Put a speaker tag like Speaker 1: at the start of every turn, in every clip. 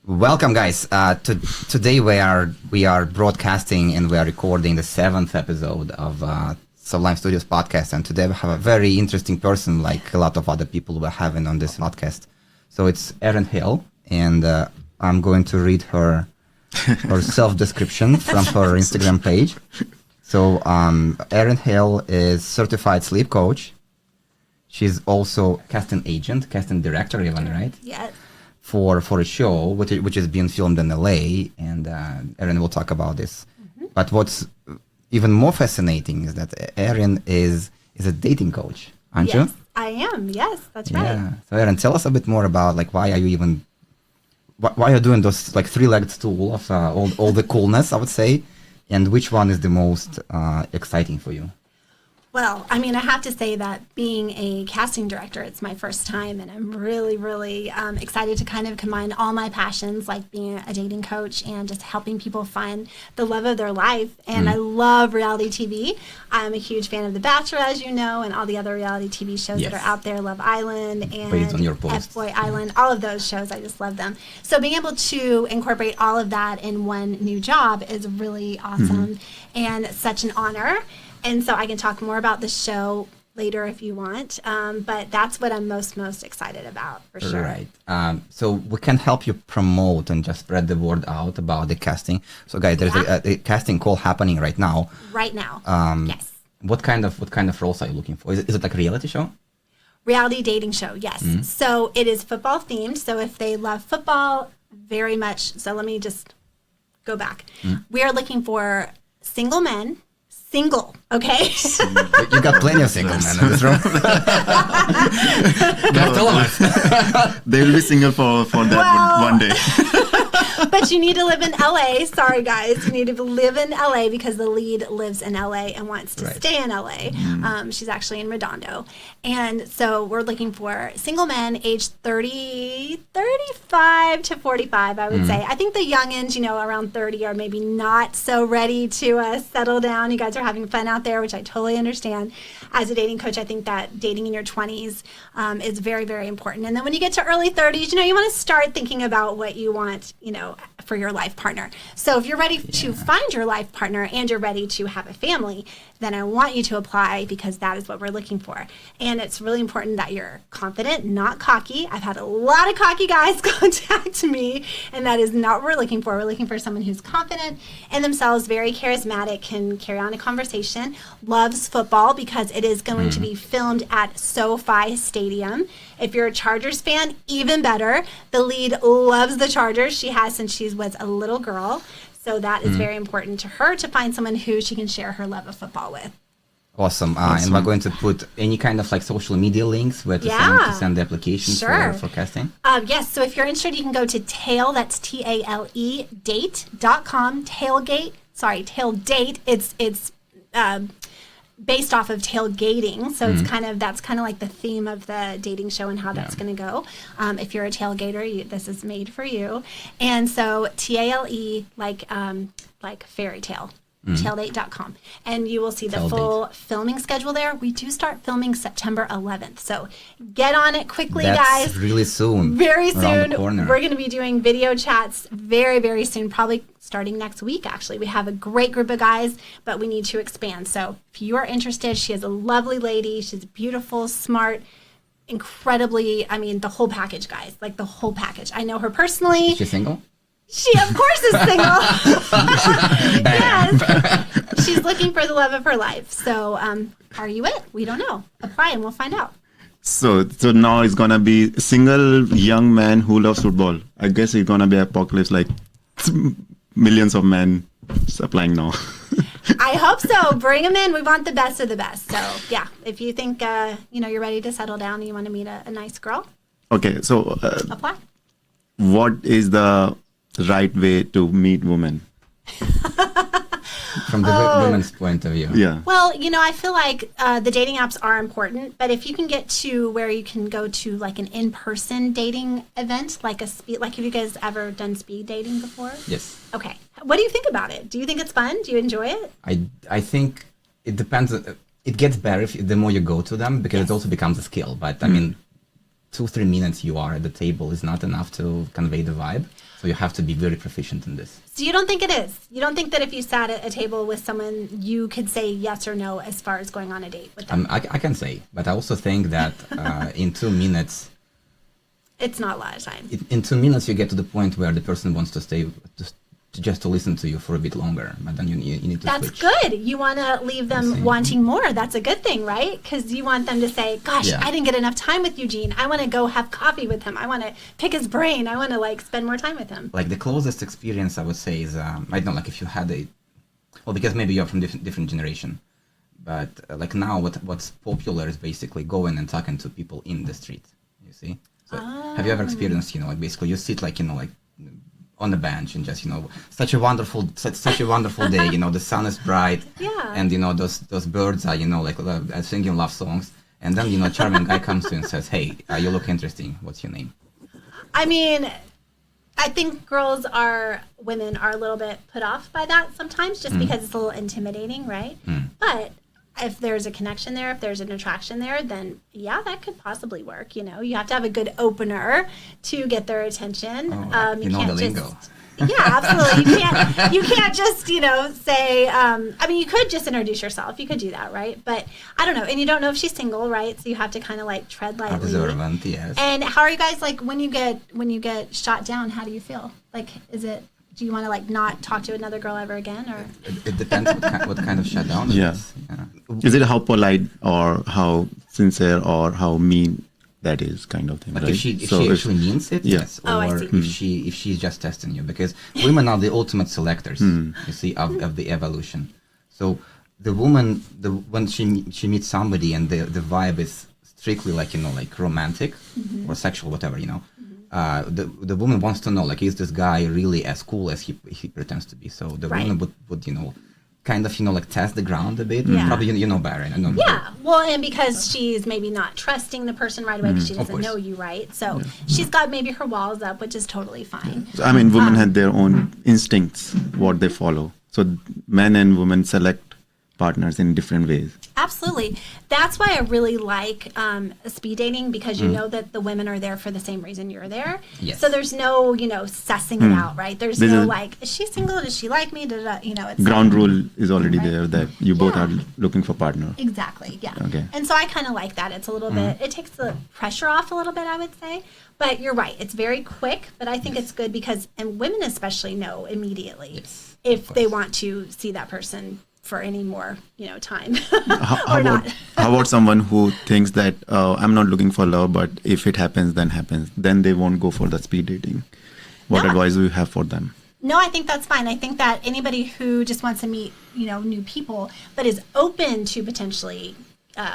Speaker 1: Welcome, guys. Today we are broadcasting and we are recording the 7th episode of Sublime Studios podcast. And today we have a very interesting person, like a lot of other people we're having on this podcast. So it's Erin Hill, and I'm going to read her self-description from her Instagram page. So Erin Hill is certified sleep coach. She's also casting agent, casting director even, right?
Speaker 2: Yes.
Speaker 1: For a show which is being filmed in LA, and Erin will talk about this. Mm-hmm. But what's even more fascinating is that Erin is a dating coach, aren't you?
Speaker 2: Yes, I am. Yes, that's right.
Speaker 1: Yeah. So Erin, tell us a bit more about why are you doing those three-legged stool of all the coolness, I would say, and which one is the most exciting for you?
Speaker 2: Well, I mean, I have to say that being a casting director, it's my first time, and I'm really, really excited to kind of combine all my passions, like being a dating coach and just helping people find the love of their life. And I love reality TV. I'm a huge fan of The Bachelor, as you know, and all the other reality TV shows that are out there, Love Island and F-Boy Island, all of those shows. I just love them. So being able to incorporate all of that in one new job is really awesome and such an honor. And so I can talk more about the show later if you want, but that's what I'm most excited about, for sure.
Speaker 1: Right. So we can help you promote and just spread the word out about the casting. So guys, there's a casting call happening right now.
Speaker 2: Right now, yes.
Speaker 1: What kind of roles are you looking for? Is it like a reality show?
Speaker 2: Reality dating show, yes. So it is football themed. So if they love football very much, so let me just go back. We are looking for single men. Single, okay?
Speaker 1: You got plenty of single men in this room.
Speaker 3: They will be single for that one day.
Speaker 2: But you need to live in LA. Sorry, guys. You need to live in LA because the lead lives in LA and wants to stay in LA. She's actually in Redondo. And so we're looking for single men aged 35 to 45, I would say. I think the youngins, around 30 are maybe not so ready to settle down. You guys are having fun out there, which I totally understand. As a dating coach, I think that dating in your 20s is very, very important. And then when you get to early 30s, you want to start thinking about what you want, for your life partner. So if you're ready to find your life partner and you're ready to have a family, then I want you to apply because that is what we're looking for. And it's really important that you're confident, not cocky. I've had a lot of cocky guys contact me, and that is not what we're looking for. We're looking for someone who's confident in themselves, very charismatic, can carry on a conversation, loves football because it is going to be filmed at SoFi Stadium. If you're a Chargers fan, even better. The lead loves the Chargers. She has since she was a little girl. So that is very important to her to find someone who she can share her love of football with.
Speaker 1: Awesome. And we're going to put any kind of social media links where to send the application for casting.
Speaker 2: Yes. So if you're interested, you can go to Tale, that's TALE, date.com, tailgate. Taildate. It's based off of tailgating, so it's that's kind of like the theme of the dating show and how that's going to go. If you're a tailgater, this is made for you. And so TALE, like fairy tale, taildate.com, and you will see the full filming schedule there. We do start filming September 11th, so get on it quickly, guys.
Speaker 1: Really soon.
Speaker 2: Very soon. We're going to be doing video chats very, very soon, probably starting next week, actually. We have a great group of guys, but we need to expand. So if you are interested, she is a lovely lady. She's beautiful, smart, incredibly, the whole package, guys. Like the whole package. I know her personally.
Speaker 1: Is she single?
Speaker 2: She, of course, is single. Yes. She's looking for the love of her life. So are you it? We don't know. Apply and we'll find out.
Speaker 3: So now it's going to be single young man who loves football. I guess it's going to be apocalypse, like millions of men applying now.
Speaker 2: I hope so. Bring them in. We want the best of the best. So, yeah, if you think, you're ready to settle down and you want to meet a nice girl.
Speaker 3: Okay, so
Speaker 2: apply.
Speaker 3: What is the right way to meet women?
Speaker 1: From the women's point of view.
Speaker 3: Yeah.
Speaker 2: Well, I feel like the dating apps are important, but if you can get to where you can go to like an in-person dating event, like have you guys ever done speed dating before?
Speaker 1: Yes.
Speaker 2: Okay. What do you think about it? Do you think it's fun? Do you enjoy it?
Speaker 1: I think it depends. It gets better the more you go to them because it also becomes a skill. But 2-3 minutes you are at the table is not enough to convey the vibe. So you have to be very proficient in this.
Speaker 2: So you don't think it is? You don't think that if you sat at a table with someone, you could say yes or no as far as going on a date with them?
Speaker 1: I can say, but I also think that in 2 minutes,
Speaker 2: it's not a lot of time.
Speaker 1: In 2 minutes, you get to the point where the person wants to stay, just to listen to you for a bit longer, but then you need to
Speaker 2: That's
Speaker 1: switch.
Speaker 2: good. You want to leave them wanting more. That's a good thing, right? Because you want them to say, gosh, I didn't get enough time with Eugene. I want to go have coffee with him. I want to pick his brain. I want to like spend more time with him.
Speaker 1: Like the closest experience I would say is, I don't know, like if you had because maybe you're from different generation, but like now what's popular is basically going and talking to people in the street, you see? So have you ever experienced, like basically you sit like, like on the bench and just such a wonderful day, the sun is bright, and those birds are like singing love songs, and then a charming guy comes to you and says, hey, you look interesting, what's your name?
Speaker 2: I mean, I think women are a little bit put off by that sometimes just because it's a little intimidating, right? But if there's a connection there, if there's an attraction there, then that could possibly work. You have to have a good opener to get their attention.
Speaker 1: You can't the lingo.
Speaker 2: Absolutely. You can't just, say, you could just introduce yourself. You could do that, right? But I don't know. And you don't know if she's single, right? So you have to kind of like tread lightly.
Speaker 1: Observant, yes.
Speaker 2: And how are you guys like when you get shot down? How do you feel? Like, do you want to like not talk to another girl ever again, or?
Speaker 1: It depends what kind of shutdown it is. Yeah.
Speaker 3: Is it how polite or how sincere or how mean that is, kind of thing?
Speaker 1: Like
Speaker 3: right?
Speaker 1: if she actually means it, yes. Or
Speaker 2: I see.
Speaker 1: if she's just testing you, because women are the ultimate selectors, you see, of the evolution. So the woman, when she meets somebody and the vibe is strictly like like romantic or sexual, whatever, the woman wants to know, like, is this guy really as cool as he pretends to be? So the woman would kind of like test the ground a bit. Probably better. I know.
Speaker 2: Well, and because she's maybe not trusting the person right away because she doesn't know you, right? So she's got maybe her walls up, which is totally fine.
Speaker 3: So, I mean, women have their own instincts, what they follow. So men and women select partners in different ways.
Speaker 2: Absolutely. That's why I really like speed dating, because you know that the women are there for the same reason you're there.
Speaker 1: Yes.
Speaker 2: So there's no, sussing it out, right? There's no like, is she single? Does she like me? It's
Speaker 3: ground rule is already there that you both are looking for partner.
Speaker 2: Exactly. Yeah.
Speaker 3: Okay.
Speaker 2: And so I kind of like that. It's a little bit, it takes the pressure off a little bit, I would say. But you're right. It's very quick, but I think it's good because, and women especially know immediately if they want to see that person for any more, time or not.
Speaker 3: How about someone who thinks that I'm not looking for love, but if it happens, then happens. Then they won't go for the speed dating. What advice do you have for them?
Speaker 2: No, I think that's fine. I think that anybody who just wants to meet, new people, but is open to potentially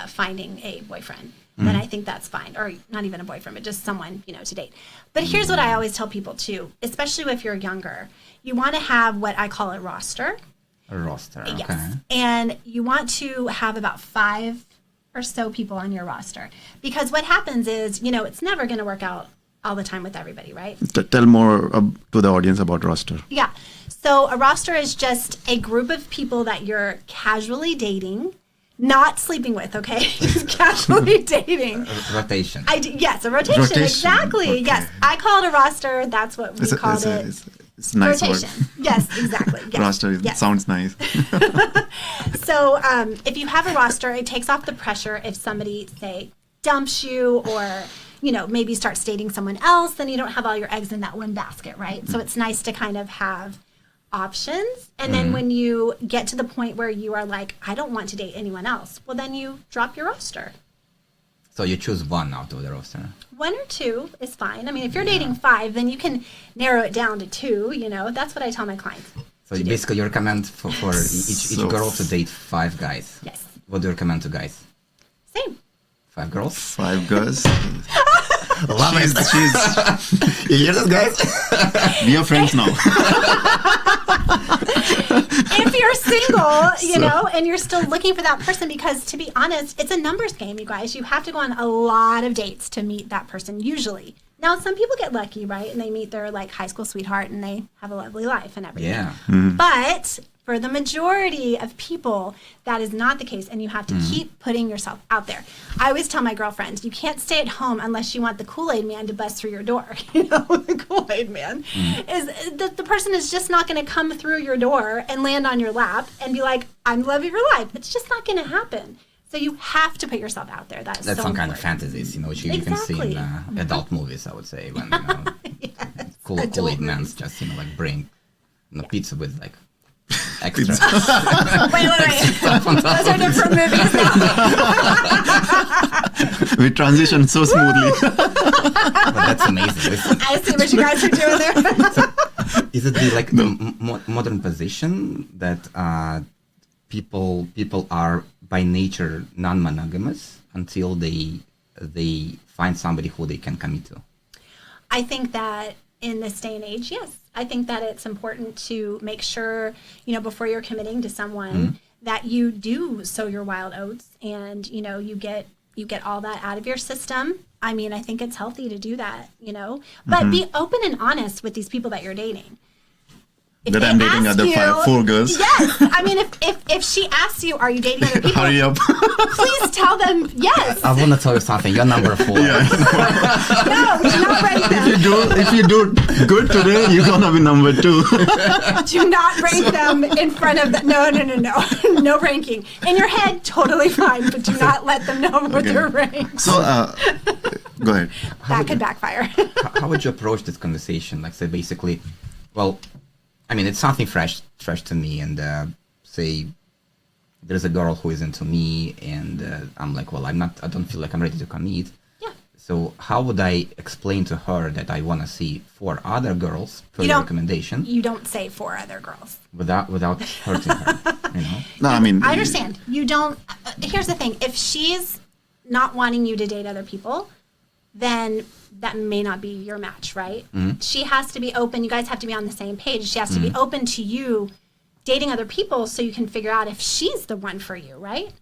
Speaker 2: finding a boyfriend, then I think that's fine. Or not even a boyfriend, but just someone, to date. But here's what I always tell people too, especially if you're younger. You want to have what I call a roster.
Speaker 1: A roster, okay.
Speaker 2: Yes. And you want to have about 5 or so people on your roster. Because what happens is, it's never going to work out all the time with everybody, right?
Speaker 3: Tell more to the audience about roster.
Speaker 2: Yeah. So a roster is just a group of people that you're casually dating, not sleeping with, okay? Just casually dating.
Speaker 1: Rotation.
Speaker 2: Yes, a rotation. Exactly. Okay. Yes. I call it a roster. That's what we called it.
Speaker 3: It's a nice
Speaker 2: rotation.
Speaker 3: word.
Speaker 2: Yes, exactly. Yes.
Speaker 3: Roster sounds nice.
Speaker 2: So if you have a roster, it takes off the pressure if somebody, say, dumps you or, maybe starts dating someone else, then you don't have all your eggs in that one basket, right? So it's nice to kind of have options. And then when you get to the point where you are like, I don't want to date anyone else, well, then you drop your roster.
Speaker 1: So you choose one out of the roster.
Speaker 2: 1 or 2 is fine. I mean, if you're dating 5, then you can narrow it down to 2, That's what I tell my clients.
Speaker 1: So basically you recommend for each girl to date 5 guys.
Speaker 2: Yes.
Speaker 1: What do you recommend to guys?
Speaker 2: Same.
Speaker 1: 5 girls?
Speaker 3: 5 girls.
Speaker 1: Love it. You hear this, guys?
Speaker 3: We are friends now.
Speaker 2: If you're single, and you're still looking for that person, because to be honest, it's a numbers game, you guys. You have to go on a lot of dates to meet that person, usually. Now, some people get lucky, right? And they meet their high school sweetheart and they have a lovely life and everything.
Speaker 1: Yeah.
Speaker 2: But For the majority of people, that is not the case, and you have to keep putting yourself out there. I always tell my girlfriends, you can't stay at home unless you want the Kool-aid man to bust through your door. The Kool-aid man is the person is just not going to come through your door and land on your lap and be like, I'm the love of your life. It's just not going to happen. So you have to put yourself out there. That's
Speaker 1: some
Speaker 2: important.
Speaker 1: kind of fantasies, which you can see in adult movies, I would say, when
Speaker 2: yes,
Speaker 1: Kool-aid man's just like bring pizza with like extra.
Speaker 2: Wait. Those are different movies now.
Speaker 3: We transitioned so smoothly.
Speaker 1: But that's amazing.
Speaker 2: I see what you guys are doing there.
Speaker 1: Is it the modern position that people are by nature non-monogamous until they find somebody who they can commit to?
Speaker 2: I think that in this day and age, yes. I think that it's important to make sure, before you're committing to someone, that you do sow your wild oats and, you get all that out of your system. I mean, I think it's healthy to do that, but be open and honest with these people that you're dating.
Speaker 3: That I'm dating other 4 girls.
Speaker 2: Yes. I mean, if she asks you, are you dating other people?
Speaker 3: Hurry up.
Speaker 2: Please tell them yes.
Speaker 1: I want to tell you something. You're number 4.
Speaker 2: No, do not rank them.
Speaker 3: If you do good today, you're going to be number 2.
Speaker 2: Do not rank them in front of them. No. No ranking. In your head, totally fine, but do not let them know what they're ranked.
Speaker 3: So, go ahead.
Speaker 2: That could backfire.
Speaker 1: How would you approach this conversation? Like, say, basically, well, I mean, it's something fresh to me, and say there's a girl who is into me, and I'm like, well, I don't feel like I'm ready to commit.
Speaker 2: Yeah.
Speaker 1: So how would I explain to her that I want to see 4 other girls per your recommendation?
Speaker 2: You don't say 4 other girls.
Speaker 1: Without hurting her,
Speaker 3: No, I mean,
Speaker 2: I understand. You don't. Here's the thing: if she's not wanting you to date other people, then that may not be your match, right? She has to be open. You guys have to be on the same page. She has to be open to you dating other people so you can figure out if she's the one for you, right?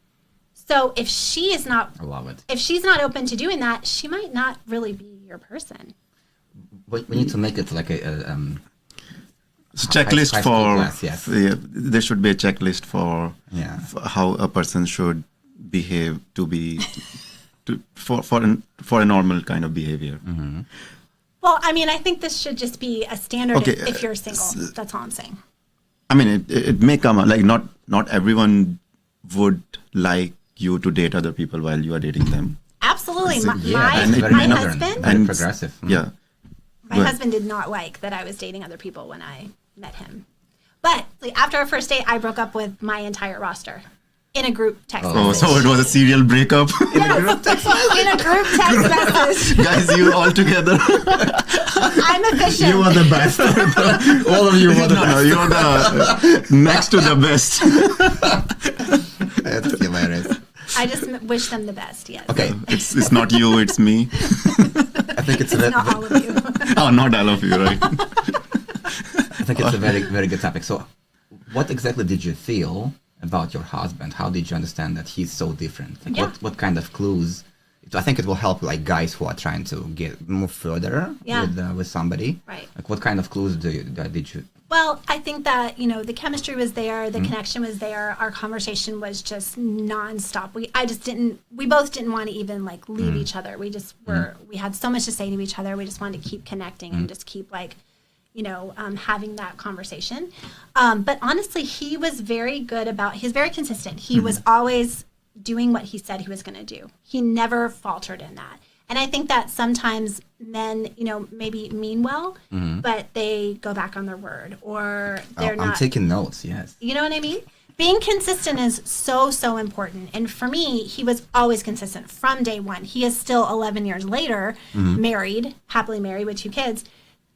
Speaker 2: So if she is not,
Speaker 1: I love it.
Speaker 2: If she's not open to doing that, she might not really be your person.
Speaker 1: But we need to make it like a
Speaker 3: checklist for
Speaker 1: class, yes.
Speaker 3: There should be a checklist for how a person should behave to be for a normal kind of behavior.
Speaker 2: Well, I mean, I think this should just be a standard if you're single. That's all I'm saying.
Speaker 3: I mean, it may come out like not everyone would like you to date other people while you are dating them.
Speaker 2: Absolutely. My husband
Speaker 1: and progressive.
Speaker 3: Yeah.
Speaker 2: My husband did not like that I was dating other people when I met him. But after our first date, I broke up with my entire roster in a group text message.
Speaker 3: Oh, so it was a serial breakup?
Speaker 2: Yes, in a group text message.
Speaker 3: Guys, you all together.
Speaker 2: I'm efficient.
Speaker 1: You are the best. All of you are the best.
Speaker 3: No, you're the next to the best.
Speaker 1: That's hilarious.
Speaker 2: I just wish them the best, yes.
Speaker 1: Okay.
Speaker 3: It's not you, it's me.
Speaker 1: I think it's
Speaker 2: not all of you.
Speaker 3: Oh, not all of you, right?
Speaker 1: I think it's a very, very good topic. So what exactly did you feel about your husband? How did you understand that he's so different? Like what kind of clues? I think it will help like guys who are trying to move further with somebody.
Speaker 2: Right.
Speaker 1: Like what kind of clues did you?
Speaker 2: Well, I think that, the chemistry was there, the connection was there, our conversation was just nonstop. We both didn't want to even like leave each other. We just we had so much to say to each other. We just wanted to keep connecting and just keep like, having that conversation. But honestly, he was very good he's very consistent. He was always doing what he said he was going to do. He never faltered in that. And I think that sometimes men, maybe mean well, but they go back on their word or they're not.
Speaker 1: I'm taking notes, yes.
Speaker 2: You know what I mean? Being consistent is so, so important. And for me, he was always consistent from day one. He is still 11 years later, married, happily married with 2 kids,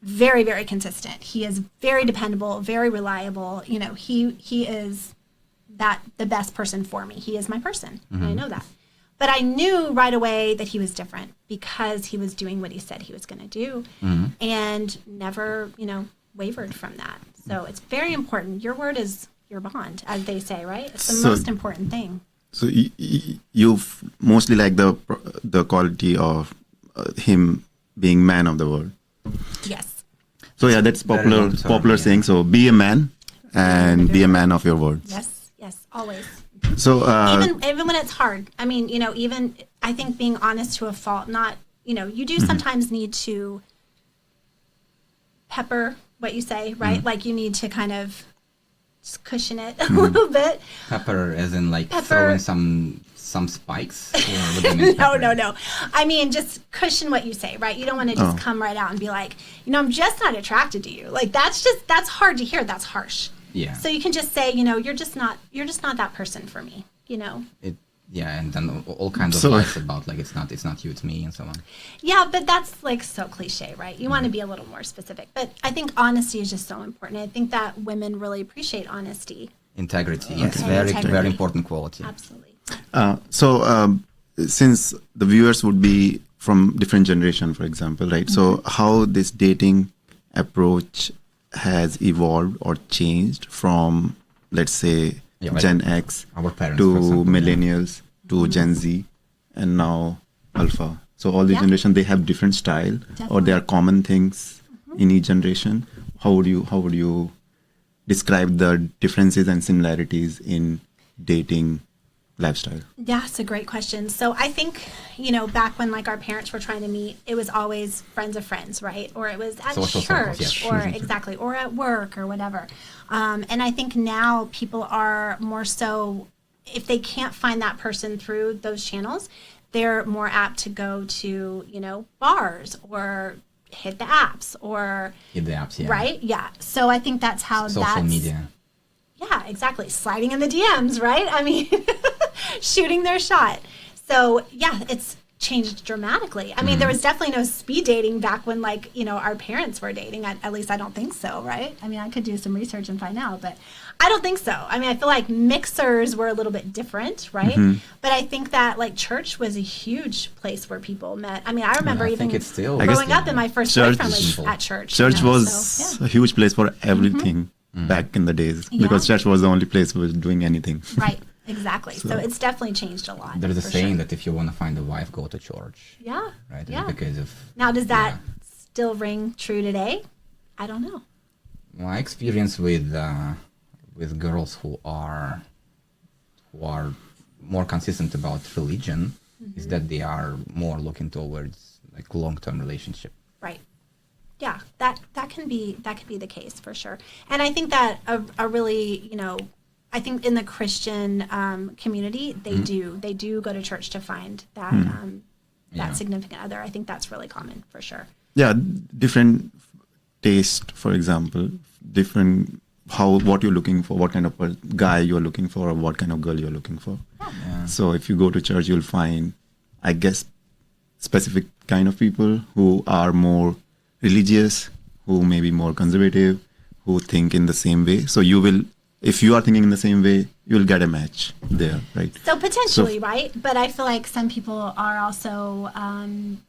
Speaker 2: very, very consistent. He is very dependable, very reliable. He is the best person for me. He is my person. And I know that. But I knew right away that he was different because he was doing what he said he was going to do and never, wavered from that. So it's very important. Your word is your bond, as they say, right? It's the most important thing.
Speaker 3: So you mostly like the quality of him being man of the world.
Speaker 2: Yes.
Speaker 3: So yeah, that's popular saying. So be a man. and be a man of your words.
Speaker 2: Yes, always.
Speaker 3: So
Speaker 2: Even when it's hard. I mean, even I think being honest to a fault, not, you do sometimes need to pepper what you say, right? Like you need to kind of just cushion it a little bit.
Speaker 1: Pepper as in like throwing some spikes? Or what do you mean
Speaker 2: No. I mean, just cushion what you say, right? You don't want to just come right out and be like, I'm just not attracted to you. Like that's hard to hear. That's harsh.
Speaker 1: Yeah.
Speaker 2: So you can just say, you're just not that person for me,
Speaker 1: and then all kinds of lies about like it's not you, it's me, and so on.
Speaker 2: Yeah, but that's like so cliche, right? You want to be a little more specific. But I think honesty is just so important. I think that women really appreciate honesty.
Speaker 1: Integrity, yes, very important quality.
Speaker 2: Absolutely.
Speaker 3: Since the viewers would be from different generation, for example, right? So how this dating approach has evolved or changed from, let's say, Gen X
Speaker 1: our parents,
Speaker 3: to
Speaker 1: for example,
Speaker 3: millennials to Gen Z and now Alpha. So all the generation, they have different style or there are common things in each generation. How would you describe the differences and similarities in dating lifestyle?
Speaker 2: Yeah, it's a great question. So I think, back when like our parents were trying to meet, it was always friends of friends, right? Or it was at
Speaker 1: Social
Speaker 2: church
Speaker 1: circles,
Speaker 2: or at work or whatever. And I think now people are more so, if they can't find that person through those channels, they're more apt to go to, bars or hit the apps right? Yeah. So I think that's how
Speaker 1: social media.
Speaker 2: Yeah, exactly. Sliding in the DMs, right? I mean, shooting their shot. So yeah, it's changed dramatically. I mean, there was definitely no speed dating back when our parents were dating. At least I don't think so, right? I mean, I could do some research and find out, but I don't think so. I mean, I feel like mixers were a little bit different, right? But I think that church was a huge place where people met. I mean, I remember growing up and my first boyfriend was at church.
Speaker 3: Church was a huge place for everything. Back in the days, because church was the only place who was doing anything.
Speaker 2: Right, exactly. So it's definitely changed a lot.
Speaker 1: There's a saying that if you want to find a wife, go to church.
Speaker 2: Yeah.
Speaker 1: Right?
Speaker 2: Yeah.
Speaker 1: Because of...
Speaker 2: Now, does that still ring true today? I don't know.
Speaker 1: My experience with girls who are more consistent about religion is that they are more looking towards long-term relationship.
Speaker 2: Right. Yeah, that can be the case for sure. And I think that a really, I think in the Christian community, they do go to church to find that significant other. I think that's really common for sure.
Speaker 3: Yeah, different taste, for example, different what you're looking for, what kind of guy you're looking for, or what kind of girl you're looking for.
Speaker 1: Yeah.
Speaker 3: So if you go to church, you'll find, I guess, specific kind of people who are more religious, who may be more conservative, who think in the same way. So if you are thinking in the same way, you'll get a match there, right?
Speaker 2: So potentially, right? But I feel like some people are also,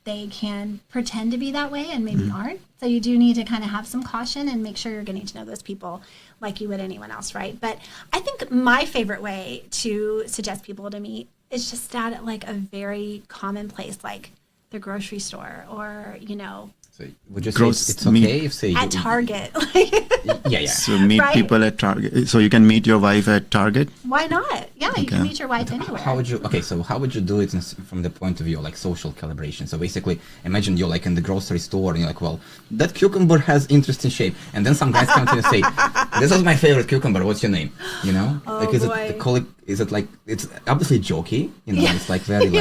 Speaker 2: they can pretend to be that way and maybe aren't. So you do need to kind of have some caution and make sure you're getting to know those people like you would anyone else, right? But I think my favorite way to suggest people to meet is just at a very common place, like the grocery store or,
Speaker 1: So would you say it's okay if say
Speaker 2: at Target?
Speaker 1: Yeah.
Speaker 3: So meet people at Target. So you can meet your wife at Target?
Speaker 2: Why not? Yeah, you can meet your wife anywhere.
Speaker 1: How would you do it from the point of view of social calibration? So basically, imagine you're in the grocery store and you're like, well, that cucumber has interesting shape, and then some guys come to you and say, this is my favorite cucumber. What's your name? Is it it's obviously jokey? It's very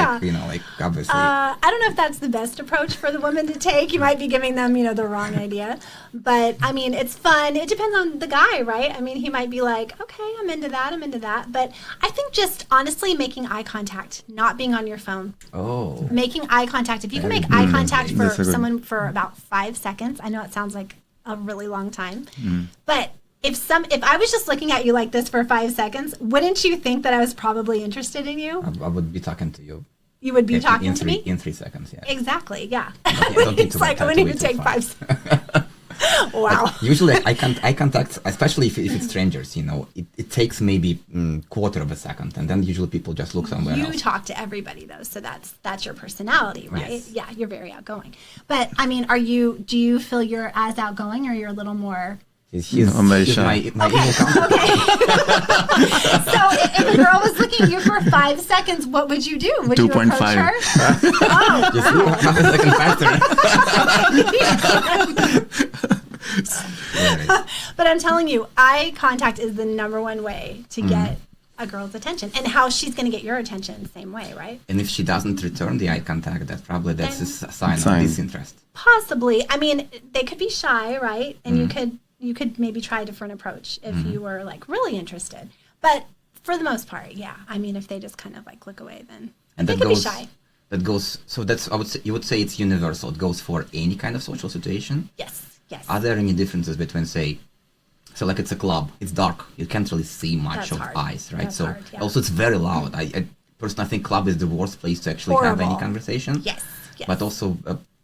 Speaker 1: obviously.
Speaker 2: I don't know if that's the best approach for the woman to take. You might be giving them, the wrong idea. But I mean, it's fun. It depends on the guy, right? I mean, he might be like, okay, I'm into that. But I think just honestly making eye contact, not being on your phone.
Speaker 1: Oh.
Speaker 2: Making eye contact. If you can make eye contact for someone for about 5 seconds, I know it sounds like a really long time, but if I was just looking at you like this for 5 seconds, wouldn't you think that I was probably interested in you?
Speaker 1: I would be talking to you.
Speaker 2: You would be talking to me?
Speaker 1: In 3 seconds, yeah.
Speaker 2: Exactly, yeah.
Speaker 1: It's
Speaker 2: like, I wouldn't even take 5 seconds. Wow.
Speaker 1: Usually eye contact, especially if it's strangers, it takes maybe quarter of a second, and then usually people just look somewhere else.
Speaker 2: You talk to everybody though, so that's your personality, right?
Speaker 1: Yes.
Speaker 2: Yeah, you're very outgoing. But I mean, do you feel you're as outgoing, or you're a little more
Speaker 3: I'm very shy.
Speaker 1: My evil counterpart.
Speaker 2: Okay. So if a girl was looking at you for 5 seconds, what would you do? Would you approach
Speaker 3: 2.5.
Speaker 2: her? Oh.
Speaker 1: Just half a second faster.
Speaker 2: But I'm telling you, eye contact is the number one way to get a girl's attention, and how she's going to get your attention the same way, right?
Speaker 1: And if she doesn't return the eye contact, that's a sign of
Speaker 3: Sign.
Speaker 1: disinterest.
Speaker 2: Possibly. I mean, they could be shy, right? And you could maybe try a different approach if you were like really interested. But for the most part, yeah. I mean, if they just kind of like look away, then
Speaker 1: And
Speaker 2: they
Speaker 1: that
Speaker 2: could be
Speaker 1: goes.
Speaker 2: shy.
Speaker 1: That goes. So that's. You would say it's universal. It goes for any kind of social situation.
Speaker 2: Yes. Yes.
Speaker 1: Are there any differences between, say, so like it's a club, it's dark, you can't really see much
Speaker 2: That's
Speaker 1: of
Speaker 2: hard.
Speaker 1: eyes, right?
Speaker 2: That's
Speaker 1: So
Speaker 2: hard, yeah.
Speaker 1: also it's very loud. I personally think club is the worst place to actually have any
Speaker 2: Horrible.
Speaker 1: conversation.
Speaker 2: Yes. Yes.
Speaker 1: But also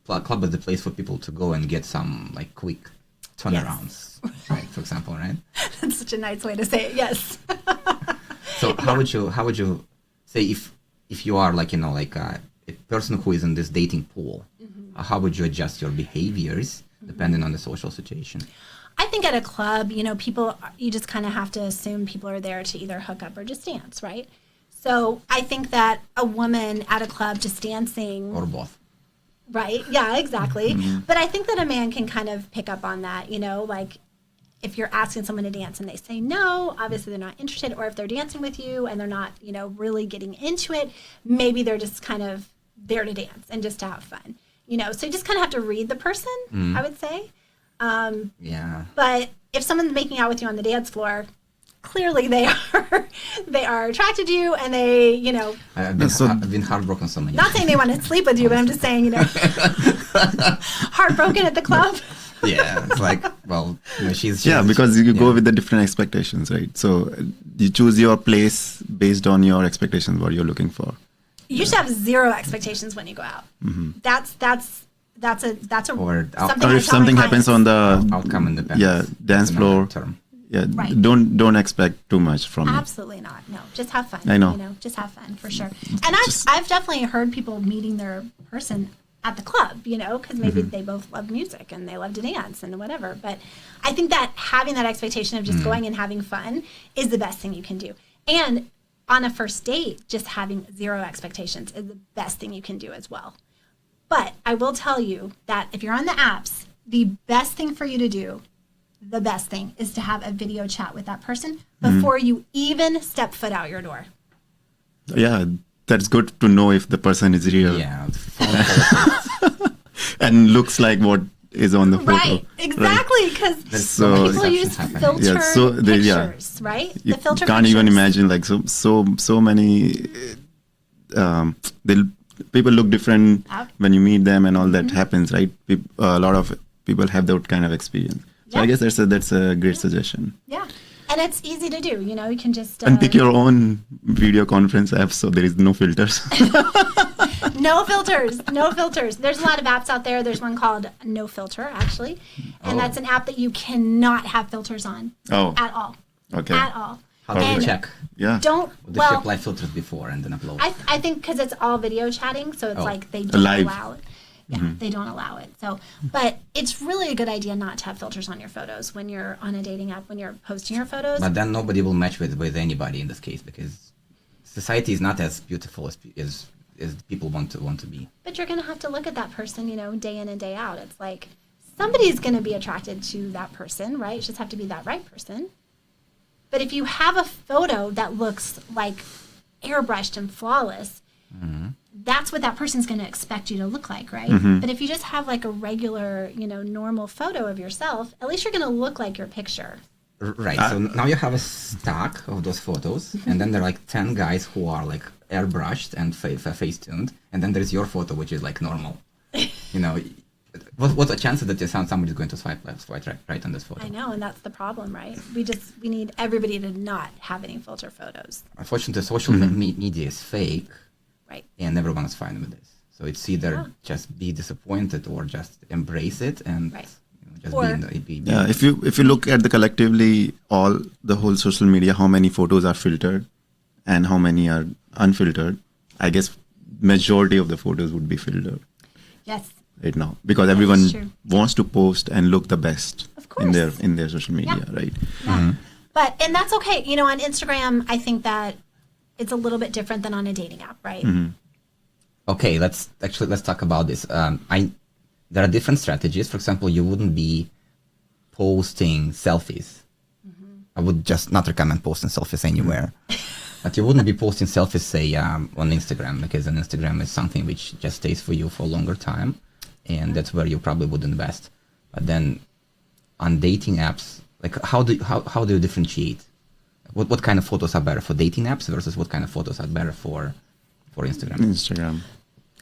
Speaker 1: club is the place for people to go and get some like quick turnarounds, right? For example, right?
Speaker 2: That's such a nice way to say it. Yes.
Speaker 1: So how would you say if you are like a person who is in this dating pool, how would you adjust your behaviors depending on the social situation?
Speaker 2: I think at a club, people, you just kind of have to assume people are there to either hook up or just dance, right? So I think that a woman at a club just dancing,
Speaker 1: Or both?
Speaker 2: right? Yeah, exactly. But I think that a man can kind of pick up on that, like if you're asking someone to dance and they say no, obviously they're not interested. Or if they're dancing with you and they're not, really getting into it, maybe they're just kind of there to dance and just to have fun. So you just kind of have to read the person, I would say.
Speaker 1: Yeah.
Speaker 2: But if someone's making out with you on the dance floor, clearly they are attracted to you, and they,
Speaker 1: I've been heartbroken so many
Speaker 2: not saying they want to sleep with you, but I'm just saying, heartbroken at the club.
Speaker 1: Yeah, it's like, well, she's
Speaker 3: because you go with the different expectations, right? So you choose your place based on your expectations, what you're looking for.
Speaker 2: You should have zero expectations when you go out. That's a
Speaker 1: Or
Speaker 2: something
Speaker 3: Or
Speaker 2: I
Speaker 3: if
Speaker 2: tell my
Speaker 3: something happens
Speaker 2: clients.
Speaker 3: on the
Speaker 1: outcome independence.
Speaker 3: yeah dance
Speaker 1: is
Speaker 3: floor,
Speaker 1: another term.
Speaker 2: Right.
Speaker 3: don't expect too much from it.
Speaker 2: Absolutely not. No, just have fun.
Speaker 3: I know.
Speaker 2: Just have fun for sure. And I've definitely heard people meeting their person at the club, because maybe they both love music and they love to dance and whatever. But I think that having that expectation of just going and having fun is the best thing you can do. And on a first date, just having zero expectations is the best thing you can do as well. But I will tell you that if you're on the apps, the best thing for you to do, the best thing is to have a video chat with that person before you even step foot out your door.
Speaker 3: Yeah, that's good to know if the person is real
Speaker 1: Yeah.
Speaker 3: and looks like what is on the photo.
Speaker 2: Right, exactly, because
Speaker 3: So-
Speaker 2: people use
Speaker 1: Exceptions happen.
Speaker 2: filtered
Speaker 3: Yeah, so
Speaker 2: pictures, right?
Speaker 3: You
Speaker 2: The filter
Speaker 3: can't even
Speaker 2: pictures.
Speaker 3: imagine like so many people look different when you meet them and all that happens, right? A lot of people have that kind of experience. So I
Speaker 2: Yeah.
Speaker 3: guess that's a great suggestion.
Speaker 2: Yeah, and it's easy to do. You can just
Speaker 3: And pick your own video conference app so there is no filters.
Speaker 2: no filters, no filters. There's a lot of apps out there. There's one called No Filter, actually, and that's an app that you cannot have filters on at all.
Speaker 3: Okay.
Speaker 2: At all.
Speaker 1: How do
Speaker 2: And
Speaker 1: you check?
Speaker 3: Yeah.
Speaker 2: Don't
Speaker 1: Would you apply filters before and then upload?
Speaker 2: I think because it's all video chatting, so it's like they don't
Speaker 3: Live.
Speaker 2: allow it. Yeah, they don't allow it. So, but it's really a good idea not to have filters on your photos when you're on a dating app, when you're posting your photos.
Speaker 1: But then nobody will match with anybody in this case because society is not as beautiful as people want to be.
Speaker 2: But you're going to have to look at that person, day in and day out. It's like somebody's going to be attracted to that person, right? It just have to be that right person. But if you have a photo that looks like airbrushed and flawless, that's what that person's going to expect you to look like, right? But if you just have like a regular, normal photo of yourself, at least you're going to look like your picture.
Speaker 1: Right. So now you have a stack of those photos, and then there are like 10 guys who are like airbrushed and face tuned, and then there's your photo, which is like normal. What's the chances that somebody's going to swipe left, swipe right on this photo?
Speaker 2: I know, and that's the problem, right? We need everybody to not have any filter photos.
Speaker 1: Unfortunately, social media is fake,
Speaker 2: Right.
Speaker 1: and everyone is fine with this. So it's either just be disappointed or just embrace it and
Speaker 2: Right.
Speaker 1: just
Speaker 2: Or-
Speaker 1: be
Speaker 3: Yeah, if you look at the collectively the whole social media, how many photos are filtered and how many are unfiltered, I guess majority of the photos would be filtered.
Speaker 2: Yes.
Speaker 3: right now, because everyone
Speaker 2: true.
Speaker 3: wants to post and look the best
Speaker 2: Of course.
Speaker 3: in their social media, right?
Speaker 2: Yeah. But, and that's okay. You know, on Instagram, I think that it's a little bit different than on a dating app, right?
Speaker 1: Okay, let's talk about this. There are different strategies. For example, you wouldn't be posting selfies. I would just not recommend posting selfies anywhere. But you wouldn't be posting selfies, say, on Instagram, because on Instagram is something which just stays for you for a longer time, and that's where you probably would invest. But then on dating apps, like how do you differentiate? What kind of photos are better for dating apps versus what kind of photos are better for Instagram?
Speaker 3: Instagram.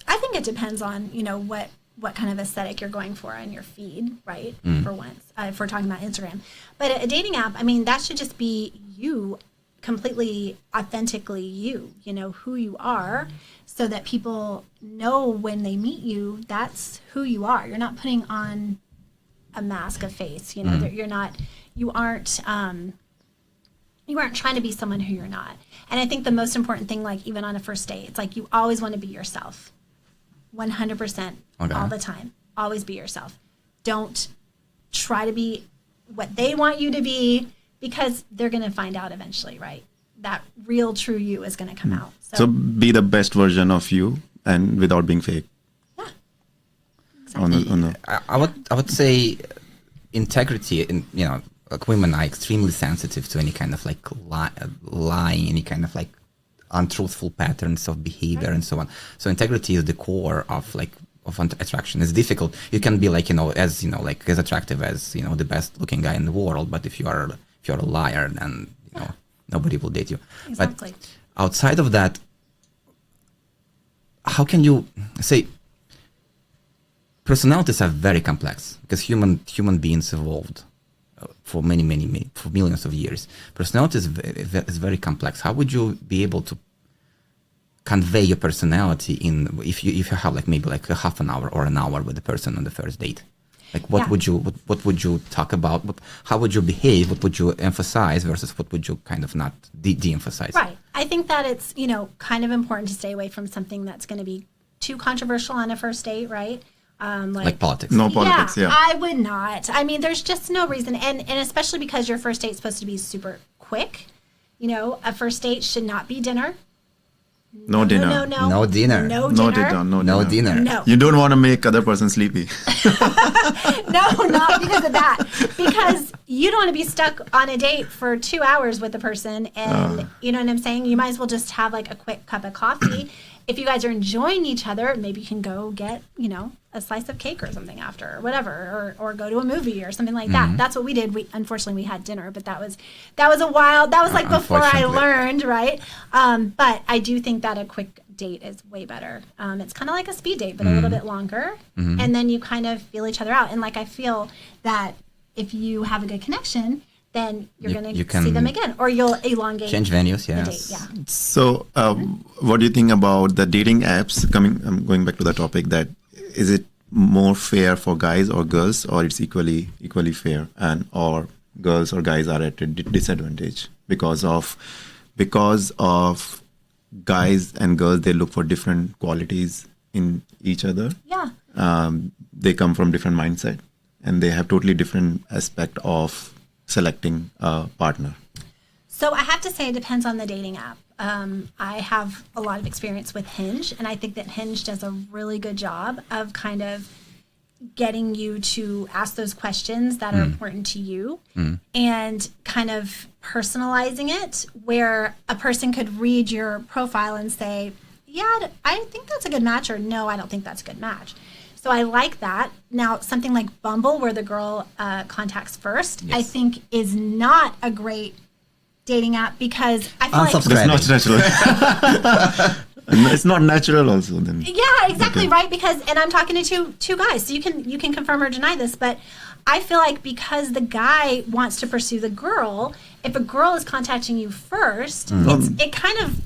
Speaker 2: I think it depends on, you know, what kind of aesthetic you're going for on your feed, right? For once, if we're talking about Instagram. But a dating app, I mean, that should just be you, completely authentically you know, who you are, so that people know when they meet you, that's who you are. You're not putting on a mask, a face, you know, you aren't trying to be someone who you're not. And I think the most important thing, like even on a first date, it's like you always want to be yourself. 100% all the time. Always be yourself. Don't try to be what they want you to be, because they're going to find out eventually, right? That real, true you is going to come out.
Speaker 3: So be the best version of you, and without being fake.
Speaker 2: Yeah. Exactly.
Speaker 1: I would say integrity. You know, like women are extremely sensitive to any kind of like lying, any kind of like untruthful patterns of behavior and so on. So integrity is the core of attraction. It's difficult. You can be like, you know, as attractive as, you know, the best looking guy in the world, but if you're a liar, then, you know, nobody will date you.
Speaker 2: Exactly.
Speaker 1: But outside of that, how can you say personalities are very complex, because human beings evolved for many for millions of years. Personality is very complex. How would you be able to convey your personality if you have like maybe like a half an hour or an hour with the person on the first date? Like what would you talk about? How would you behave? What would you emphasize versus what would you kind of not de-emphasize?
Speaker 2: Right. I think that it's, you know, kind of important to stay away from something that's going to be too controversial on a first date, right?
Speaker 1: Like politics.
Speaker 3: No politics, yeah.
Speaker 2: I would not. I mean, there's just no reason. And especially because your first date's supposed to be super quick. You know, a first date should not be dinner.
Speaker 3: No dinner.
Speaker 1: No dinner.
Speaker 2: No dinner. No.
Speaker 3: You don't want to make other person sleepy.
Speaker 2: No, not because of that. Because you don't want to be stuck on a date for 2 hours with the person, and you know what I'm saying? You might as well just have like a quick cup of coffee. If you guys are enjoying each other, maybe you can go get, you know, a slice of cake or something after, or whatever, or go to a movie or something like that. That's what we did. Unfortunately we had dinner, but that was like before I learned, right? But I do think that a quick date is way better. It's kind of like a speed date, but a little bit longer, and then you kind of feel each other out. And like I feel that if you have a good connection, then you're going to see them again, or you'll elongate.
Speaker 1: Change venues, yeah.
Speaker 2: The date, yeah.
Speaker 3: So, what do you think about the dating apps? I'm going back to the topic, that is it more fair for guys or girls, or it's equally fair, or girls or guys are at a disadvantage because of guys and girls, they look for different qualities in each other.
Speaker 2: Yeah.
Speaker 3: They come from different mindset, and they have totally different aspect of selecting a partner.
Speaker 2: So I have to say it depends on the dating app. I have a lot of experience with Hinge, and I think that Hinge does a really good job of kind of getting you to ask those questions that are important to you and kind of personalizing it, where a person could read your profile and say, yeah, I think that's a good match, or no, I don't think that's a good match. So I like that. Now, something like Bumble, where the girl contacts first, I think is not a great dating app, because I feel like...
Speaker 3: It's not natural. It's not natural also then.
Speaker 2: Yeah, exactly, right? Because, and I'm talking to two guys, so you can confirm or deny this, but I feel like because the guy wants to pursue the girl, if a girl is contacting you first, it kind of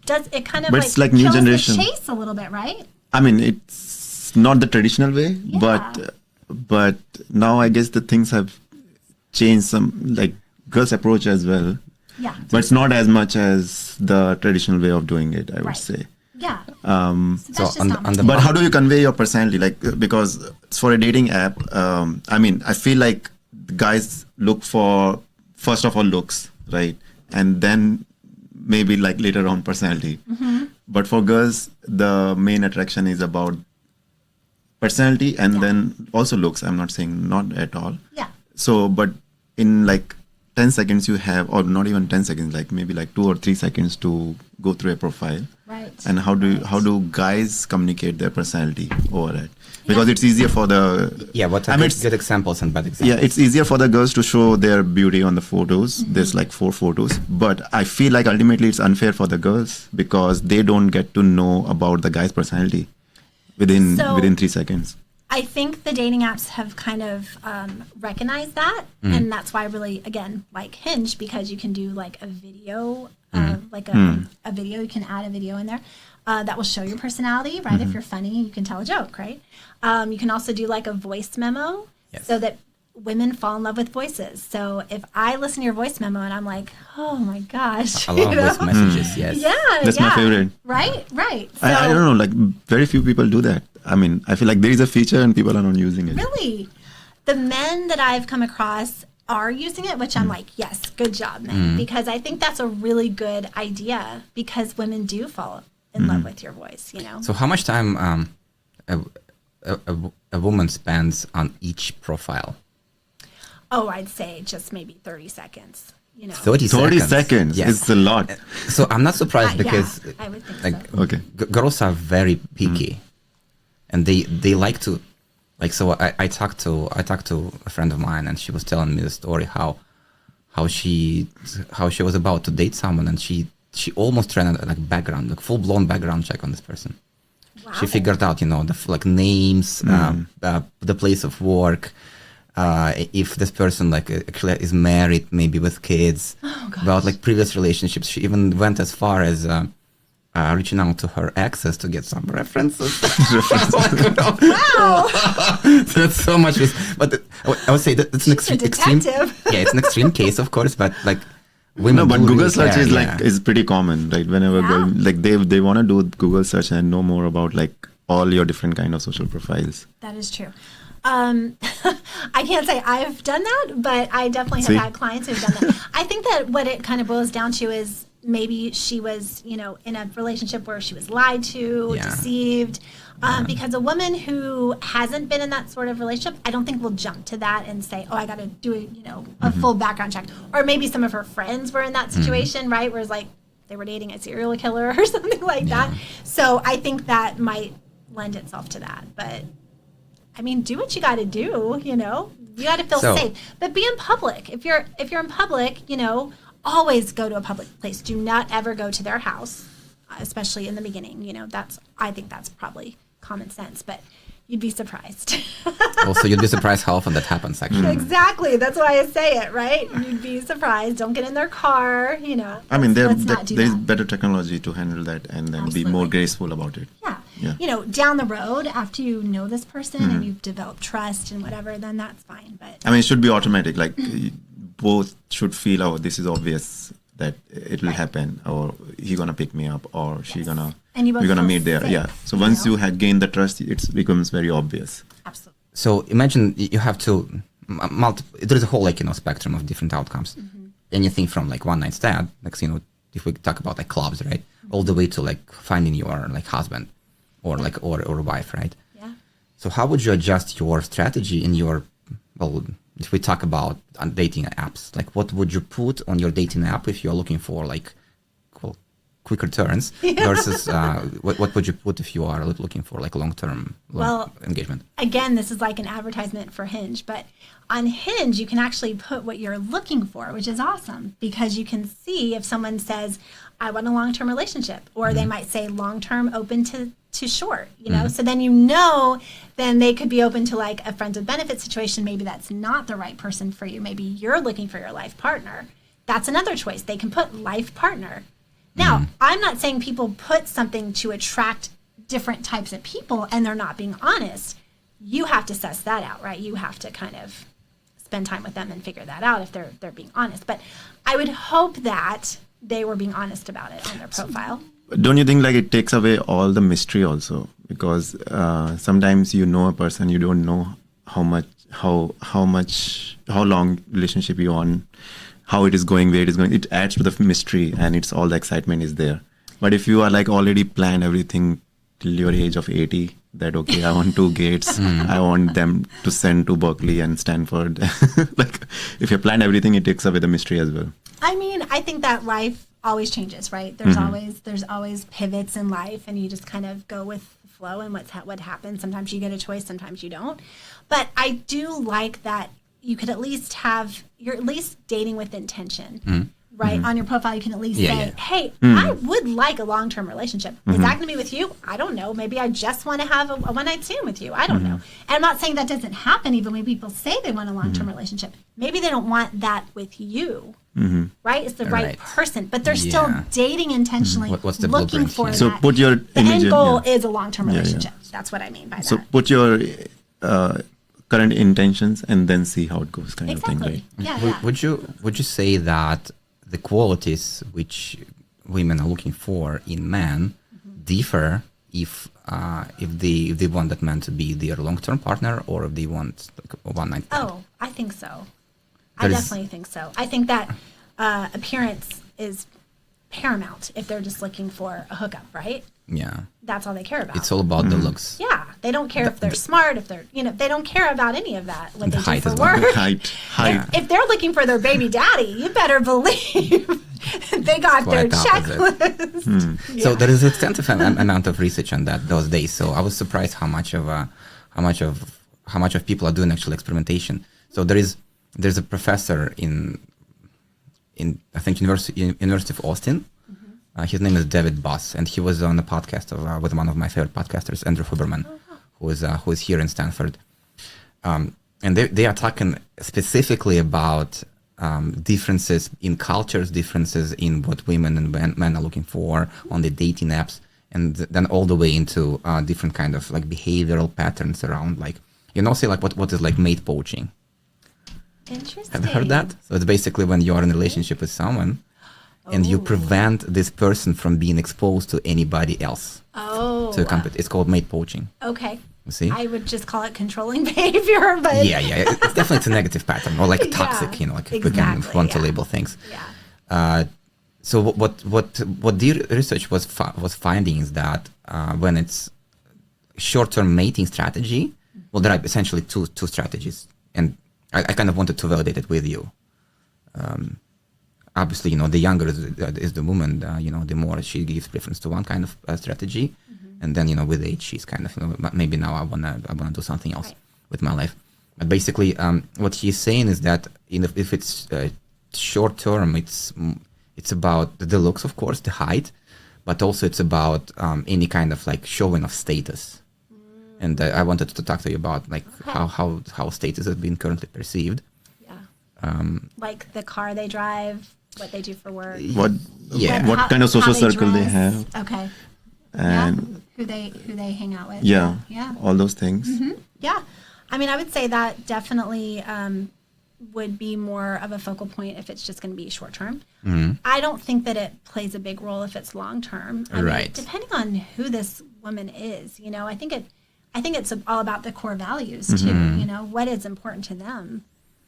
Speaker 3: it's like new
Speaker 2: kills
Speaker 3: generation.
Speaker 2: The chase a little bit, right?
Speaker 3: I mean, it's not the traditional way, but now I guess the things have changed some, like girls' approach as well.
Speaker 2: Yeah.
Speaker 3: But it's not as much as the traditional way of doing it, I would say.
Speaker 2: Yeah.
Speaker 1: So
Speaker 2: that's just
Speaker 1: on
Speaker 2: not
Speaker 1: the-
Speaker 2: my
Speaker 1: on the
Speaker 2: thing.
Speaker 3: But how do you convey your personality? Like, because for a dating app, I mean, I feel like guys look for, first of all, looks, right? And then maybe like later on personality. But for girls, the main attraction is about personality and then also looks. I'm not saying not at all.
Speaker 2: Yeah.
Speaker 3: So, but in like 10 seconds you have, or not even 10 seconds, like maybe like 2 or 3 seconds to go through a profile.
Speaker 2: Right.
Speaker 3: And how do guys communicate their personality over it? Because it's easier for the
Speaker 1: Yeah, what
Speaker 3: I
Speaker 1: are
Speaker 3: mean,
Speaker 1: good examples and bad examples?
Speaker 3: yeah, it's easier for the girls to show their beauty on the photos. There's like 4 photos, but I feel like ultimately it's unfair for the girls because they don't get to know about the guy's personality within 3 seconds.
Speaker 2: I think the dating apps have kind of recognized that, and that's why I really, again, like Hinge, because you can do like a video, like a video. You can add a video in there that will show your personality, right? If you're funny, you can tell a joke, right? You can also do like a voice memo, so that women fall in love with voices. So if I listen to your voice memo and I'm like, oh my gosh,
Speaker 1: I love voice messages, yes.
Speaker 3: That's my favorite.
Speaker 2: Right. So,
Speaker 3: I don't know, like very few people do that. I mean, I feel like there is a feature and people are not using it.
Speaker 2: really, the men that I've come across are using it, which I'm like, yes, good job, men, because I think that's a really good idea because women do fall in love with your voice, you know?
Speaker 1: So how much time a woman spends on each profile?
Speaker 2: Oh, I'd say just maybe 30 seconds, you know?
Speaker 1: 30
Speaker 3: 30
Speaker 1: seconds.
Speaker 3: seconds.
Speaker 1: Yes.
Speaker 3: It's a lot.
Speaker 1: So I'm not surprised because
Speaker 2: yeah, I would think
Speaker 1: like
Speaker 2: so.
Speaker 3: Okay.
Speaker 1: girls are very picky, and they like to, like. So I talked to a friend of mine, and she was telling me the story how she was about to date someone, and she almost ran a like background, like full blown background check on this person.
Speaker 2: Wow.
Speaker 1: She figured out, you know, the like names, the place of work. If this person like actually is married, maybe with kids, about like previous relationships. She even went as far as reaching out to her exes to get some references.
Speaker 2: Wow.
Speaker 1: So that's so much. But I would say that it's an extreme. Yeah, it's an extreme case, of course. But like women.
Speaker 3: No, but
Speaker 1: do
Speaker 3: Google
Speaker 1: really
Speaker 3: search
Speaker 1: care,
Speaker 3: is
Speaker 1: yeah.
Speaker 3: like is pretty common, right? Whenever girl, like they want to do Google search and know more about like all your different kind of social profiles.
Speaker 2: That is true. I can't say I've done that, but I definitely have had clients who've done that. I think that what it kind of boils down to is maybe she was, you know, in a relationship where she was lied to, deceived. Because a woman who hasn't been in that sort of relationship, I don't think will jump to that and say, oh, I got to do, you know, a full background check. Or maybe some of her friends were in that situation, right? Where it's like they were dating a serial killer or something like that. So I think that might lend itself to that. But I mean, do what you got to do, you know. You got to feel safe. But be in public. If you're in public, you know, always go to a public place. Do not ever go to their house, especially in the beginning. You know, I think that's probably common sense, but you'd be surprised.
Speaker 1: Also, you'd be surprised how often that happens, actually.
Speaker 2: Exactly. That's why I say it, right? You'd be surprised. Don't get in their car, you know.
Speaker 3: I mean,
Speaker 2: let's not do
Speaker 3: there's
Speaker 2: that.
Speaker 3: better technology to handle that and then be more graceful about it.
Speaker 2: Yeah. You know, down the road, after you know this person and you've developed trust and whatever, then that's fine. But
Speaker 3: I mean, it should be automatic. Like both should feel, oh, this is obvious that it will happen, or he gonna pick me up, or she gonna
Speaker 2: And you both
Speaker 3: we're gonna
Speaker 2: feel
Speaker 3: meet there.
Speaker 2: safe,
Speaker 3: Yeah. So
Speaker 2: you
Speaker 3: once
Speaker 2: know?
Speaker 3: you have gained the trust, it becomes very obvious.
Speaker 2: absolutely.
Speaker 1: So imagine you have to there's a whole like, you know, spectrum of different outcomes. Anything from like one night stand, like, you know, if we talk about like clubs, right, all the way to like finding your like husband or like or wife, right?
Speaker 2: Yeah.
Speaker 1: So how would you adjust your strategy in your, well, if we talk about on dating apps, like what would you put on your dating app if you're looking for like quicker turns versus what would you put if you are looking for like long-term engagement?
Speaker 2: Again, this is like an advertisement for Hinge, but on Hinge, you can actually put what you're looking for, which is awesome because you can see if someone says, I want a long-term relationship, or they might say long-term open to short, you know? So then, you know, then they could be open to like a friends with benefits situation. Maybe that's not the right person for you. Maybe you're looking for your life partner. That's another choice. They can put life partner. Now, I'm not saying people put something to attract different types of people and they're not being honest. You have to suss that out, right? You have to kind of spend time with them and figure that out if they're being honest. But I would hope that they were being honest about it on their profile.
Speaker 3: Don't you think like it takes away all the mystery also? Because sometimes you know a person, you don't know how long relationship you're on, how it is going, where it is going. It adds to the mystery, and it's all the excitement is there. But if you are like already planned everything till your age of 80, that okay, I want 2 kids, I want them to send to Berkeley and Stanford. Like if you plan everything, it takes away the mystery as well.
Speaker 2: I mean, I think that life always changes, right? There's always pivots in life, and you just kind of go with the flow and what happens. Sometimes you get a choice, sometimes you don't. But I do like that you could at least you're at least dating with intention. Right? On your profile, you can at least say, hey, I would like a long-term relationship. Is that going to be with you? I don't know. Maybe I just want to have a one-night stand with you. I don't know. And I'm not saying that doesn't happen even when people say they want a long-term relationship. Maybe they don't want that with you. Right? It's the right person. But they're still dating intentionally,
Speaker 1: What's the
Speaker 2: looking
Speaker 1: blueprint?
Speaker 2: for
Speaker 3: So
Speaker 2: that.
Speaker 3: put your
Speaker 2: The end goal is a long-term
Speaker 3: Yeah,
Speaker 2: relationship. That's what I mean by that.
Speaker 3: So put your current intentions and then see how it goes, kind of thing, right?
Speaker 2: Yeah.
Speaker 1: Would you say that the qualities which women are looking for in men differ if they want that man to be their long-term partner, or if they want like a one-night stand?
Speaker 2: Oh, I think so. I definitely think so. I think that appearance is paramount if they're just looking for a hookup, right?
Speaker 1: Yeah.
Speaker 2: That's all they care about.
Speaker 1: It's all about the looks.
Speaker 2: Yeah, they don't care if they're smart, if they're, they don't care about any of that, what
Speaker 1: The
Speaker 2: they do
Speaker 1: height
Speaker 2: for
Speaker 1: as well.
Speaker 2: work.
Speaker 3: Height.
Speaker 2: If they're looking for their baby daddy, you better believe they got their
Speaker 1: Quite opposite.
Speaker 2: checklist.
Speaker 1: So there is extensive amount of research on that those days. So I was surprised how much of people are doing actual experimentation. So there's a professor in I think University of Austin. His name is David Boss, and he was on a podcast with one of my favorite podcasters, Andrew Huberman, who is here in Stanford. And they are talking specifically about differences in cultures, differences in what women and men are looking for on the dating apps, and then all the way into different kind of like behavioral patterns around like, say like what is like mate poaching.
Speaker 2: Interesting.
Speaker 1: Have you heard that? So it's basically when you are in a relationship with someone and you prevent this person from being exposed to anybody else.
Speaker 2: Oh.
Speaker 1: It's called mate poaching.
Speaker 2: Okay.
Speaker 1: You see?
Speaker 2: I would just call it controlling behavior, but
Speaker 1: Yeah. It's a negative pattern, or like toxic, like if we can want to label things.
Speaker 2: Yeah.
Speaker 1: So what the research was finding is that when it's short-term mating strategy, well, there are essentially two strategies, and I kind of wanted to validate it with you. Obviously, the younger is the woman, the more she gives preference to one kind of strategy, and then with age she's kind of maybe now I wanna do something else with my life. But basically, what he's saying is that if it's short term, it's about the looks, of course, the height, but also it's about any kind of like showing of status. And I wanted to talk to you about like how status is being currently perceived.
Speaker 2: Yeah. Like the car they drive, what they do for work.
Speaker 3: What kind of social circle they have.
Speaker 2: Okay.
Speaker 3: And
Speaker 2: who they hang out with.
Speaker 3: Yeah.
Speaker 2: Yeah.
Speaker 3: All those things.
Speaker 2: Yeah. I mean, I would say that definitely would be more of a focal point if it's just going to be short term. I don't think that it plays a big role if it's long term.
Speaker 1: Right.
Speaker 2: Depending on who this woman is, I think it's all about the core values too. What is important to them,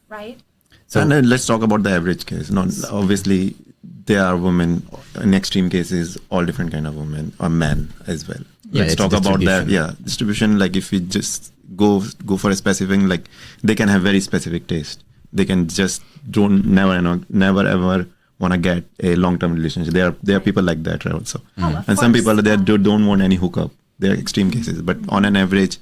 Speaker 2: right?
Speaker 3: So and then let's talk about the average case. Obviously, there are women in extreme cases, all different kind of women or men as well. Let's talk about that. Yeah, distribution. Like if we just go for a specific, like they can have very specific taste. They can just never ever want to get a long-term relationship. There are people like that also. And some people that don't want any hookup. They are extreme cases, but on an average,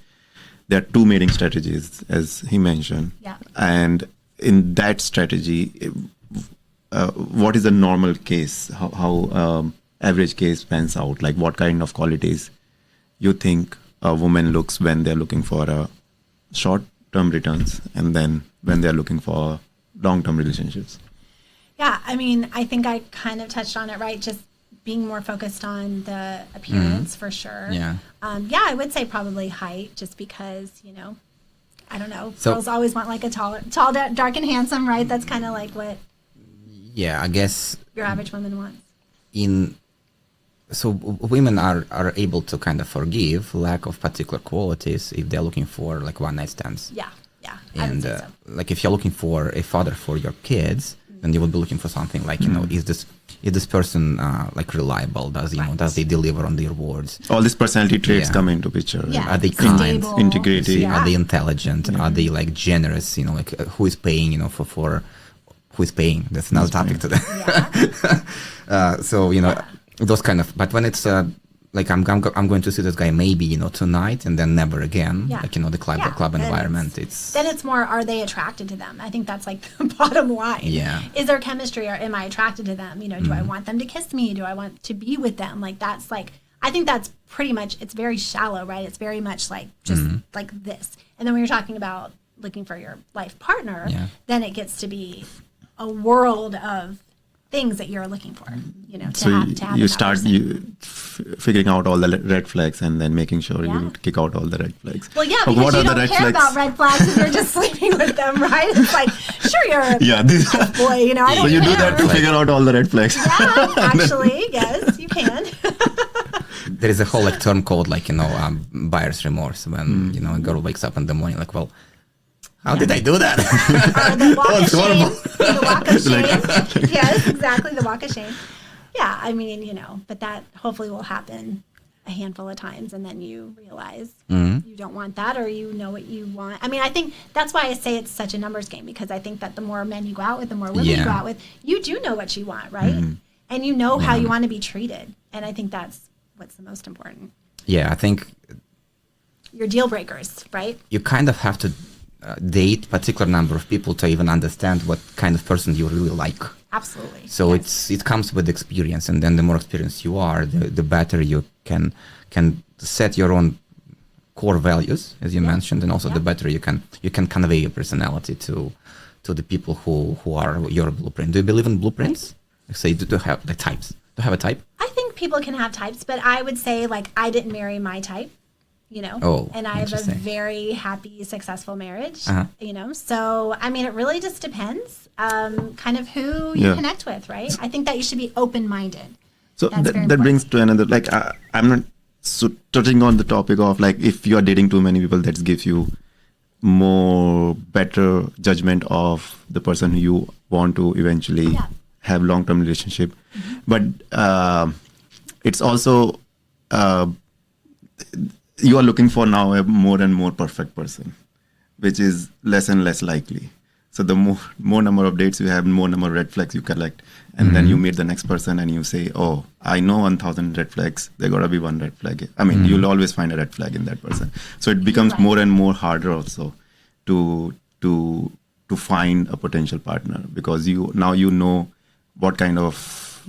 Speaker 3: there are 2 mating strategies, as he mentioned.
Speaker 2: Yeah.
Speaker 3: And in that strategy, what is a normal case? How average case pans out? Like what kind of qualities you think a woman looks when they're looking for a short-term returns, and then when they're looking for long-term relationships?
Speaker 2: Yeah, I mean, I think I kind of touched on it, right? Just being more focused on the appearance for sure.
Speaker 1: Yeah.
Speaker 2: I would say probably height, just because, I don't know.
Speaker 1: So,
Speaker 2: girls always want like a tall, dark, and handsome, right? That's kind of like what
Speaker 1: I guess
Speaker 2: your average woman wants.
Speaker 1: in women are able to kind of forgive lack of particular qualities if they're looking for like one night stands.
Speaker 2: Yeah. I would
Speaker 1: And
Speaker 2: say so.
Speaker 1: like if you're looking for a father for your kids, then you would be looking for something like, is this person like reliable? Does they deliver on their words?
Speaker 3: All these personality traits
Speaker 1: Yeah.
Speaker 3: come into picture. Right?
Speaker 2: Yeah.
Speaker 1: Are they kind?
Speaker 2: Stable.
Speaker 3: Integrity.
Speaker 2: Yeah.
Speaker 1: Are they intelligent? Are they like generous? Like who is paying? For who is paying? That's another topic today.
Speaker 2: Yeah.
Speaker 1: So those kind of. But when it's like I'm going to see this guy maybe tonight and then never again.
Speaker 2: Yeah.
Speaker 1: Like the club
Speaker 2: Then
Speaker 1: environment.
Speaker 2: Then it's more, are they attracted to them? I think that's like the bottom line.
Speaker 1: Yeah.
Speaker 2: Is there chemistry, or am I attracted to them? Do I want them to kiss me? Do I want to be with them? Like that's like, I think that's pretty much, it's very shallow, right? It's very much like just like this. And then when you're talking about looking for your life partner, then it gets to be a world of things that you're looking for,
Speaker 3: So
Speaker 2: to have
Speaker 3: you
Speaker 2: that
Speaker 3: start
Speaker 2: person.
Speaker 3: figuring out all the red flags and then making sure
Speaker 2: Yeah.
Speaker 3: you kick out all the red flags.
Speaker 2: Well, yeah,
Speaker 3: But
Speaker 2: because
Speaker 3: what
Speaker 2: you
Speaker 3: are the
Speaker 2: don't
Speaker 3: red
Speaker 2: care
Speaker 3: flags?
Speaker 2: about red flags if you're just sleeping with them, right? It's like, sure, you're a
Speaker 3: Yeah, this,
Speaker 2: boy, I don't
Speaker 3: so you do
Speaker 2: care.
Speaker 3: that to figure out all the red flags.
Speaker 2: Yeah, actually, yes, you can.
Speaker 1: There is a whole like term called like buyer's remorse when a girl wakes up in the morning like, well, how did I do that?
Speaker 2: The walk of
Speaker 3: it's
Speaker 2: shame.
Speaker 3: horrible.
Speaker 2: The walk of shame. Yes, exactly, the walk of shame. Yeah, I mean, but that hopefully will happen a handful of times, and then you realize you don't want that, or you know what you want. I mean, I think that's why I say it's such a numbers game, because I think that the more men you go out with, the more women you go out with, you do know what you want, right? And you know how you want to be treated. And I think that's what's the most important.
Speaker 1: Yeah, I think
Speaker 2: Your deal breakers, right?
Speaker 1: you kind of have to date particular number of people to even understand what kind of person you really like.
Speaker 2: Absolutely.
Speaker 1: So
Speaker 2: Yes.
Speaker 1: it comes with experience, and then the more experienced you are, the better you can set your own core values, as you mentioned, and also the better you can convey your personality to the people who are your blueprint. Do you believe in blueprints? Like say, do you have like types? Do you have a type?
Speaker 2: I think people can have types, but I would say like I didn't marry my type,
Speaker 1: Oh,
Speaker 2: and I have a
Speaker 1: interesting.
Speaker 2: very happy, successful marriage,
Speaker 1: Uh-huh.
Speaker 2: So I mean, it really just depends, kind of who you connect with, right? I think that you should be open-minded.
Speaker 3: So
Speaker 2: That's very
Speaker 3: that brings
Speaker 2: important.
Speaker 3: to another, like, I'm not so touching on the topic of like, if you are dating too many people, that gives you more better judgment of the person who you want to eventually have long-term relationship. But it's also, you are looking for now a more and more perfect person, which is less and less likely. So the more number of dates you have, more number of red flags you collect. And then you meet the next person and you say, oh, I know 1,000 red flags. There got to be one red flag. I mean, you'll always find a red flag in that person. So it becomes more and more harder also to find a potential partner, because you know what kind of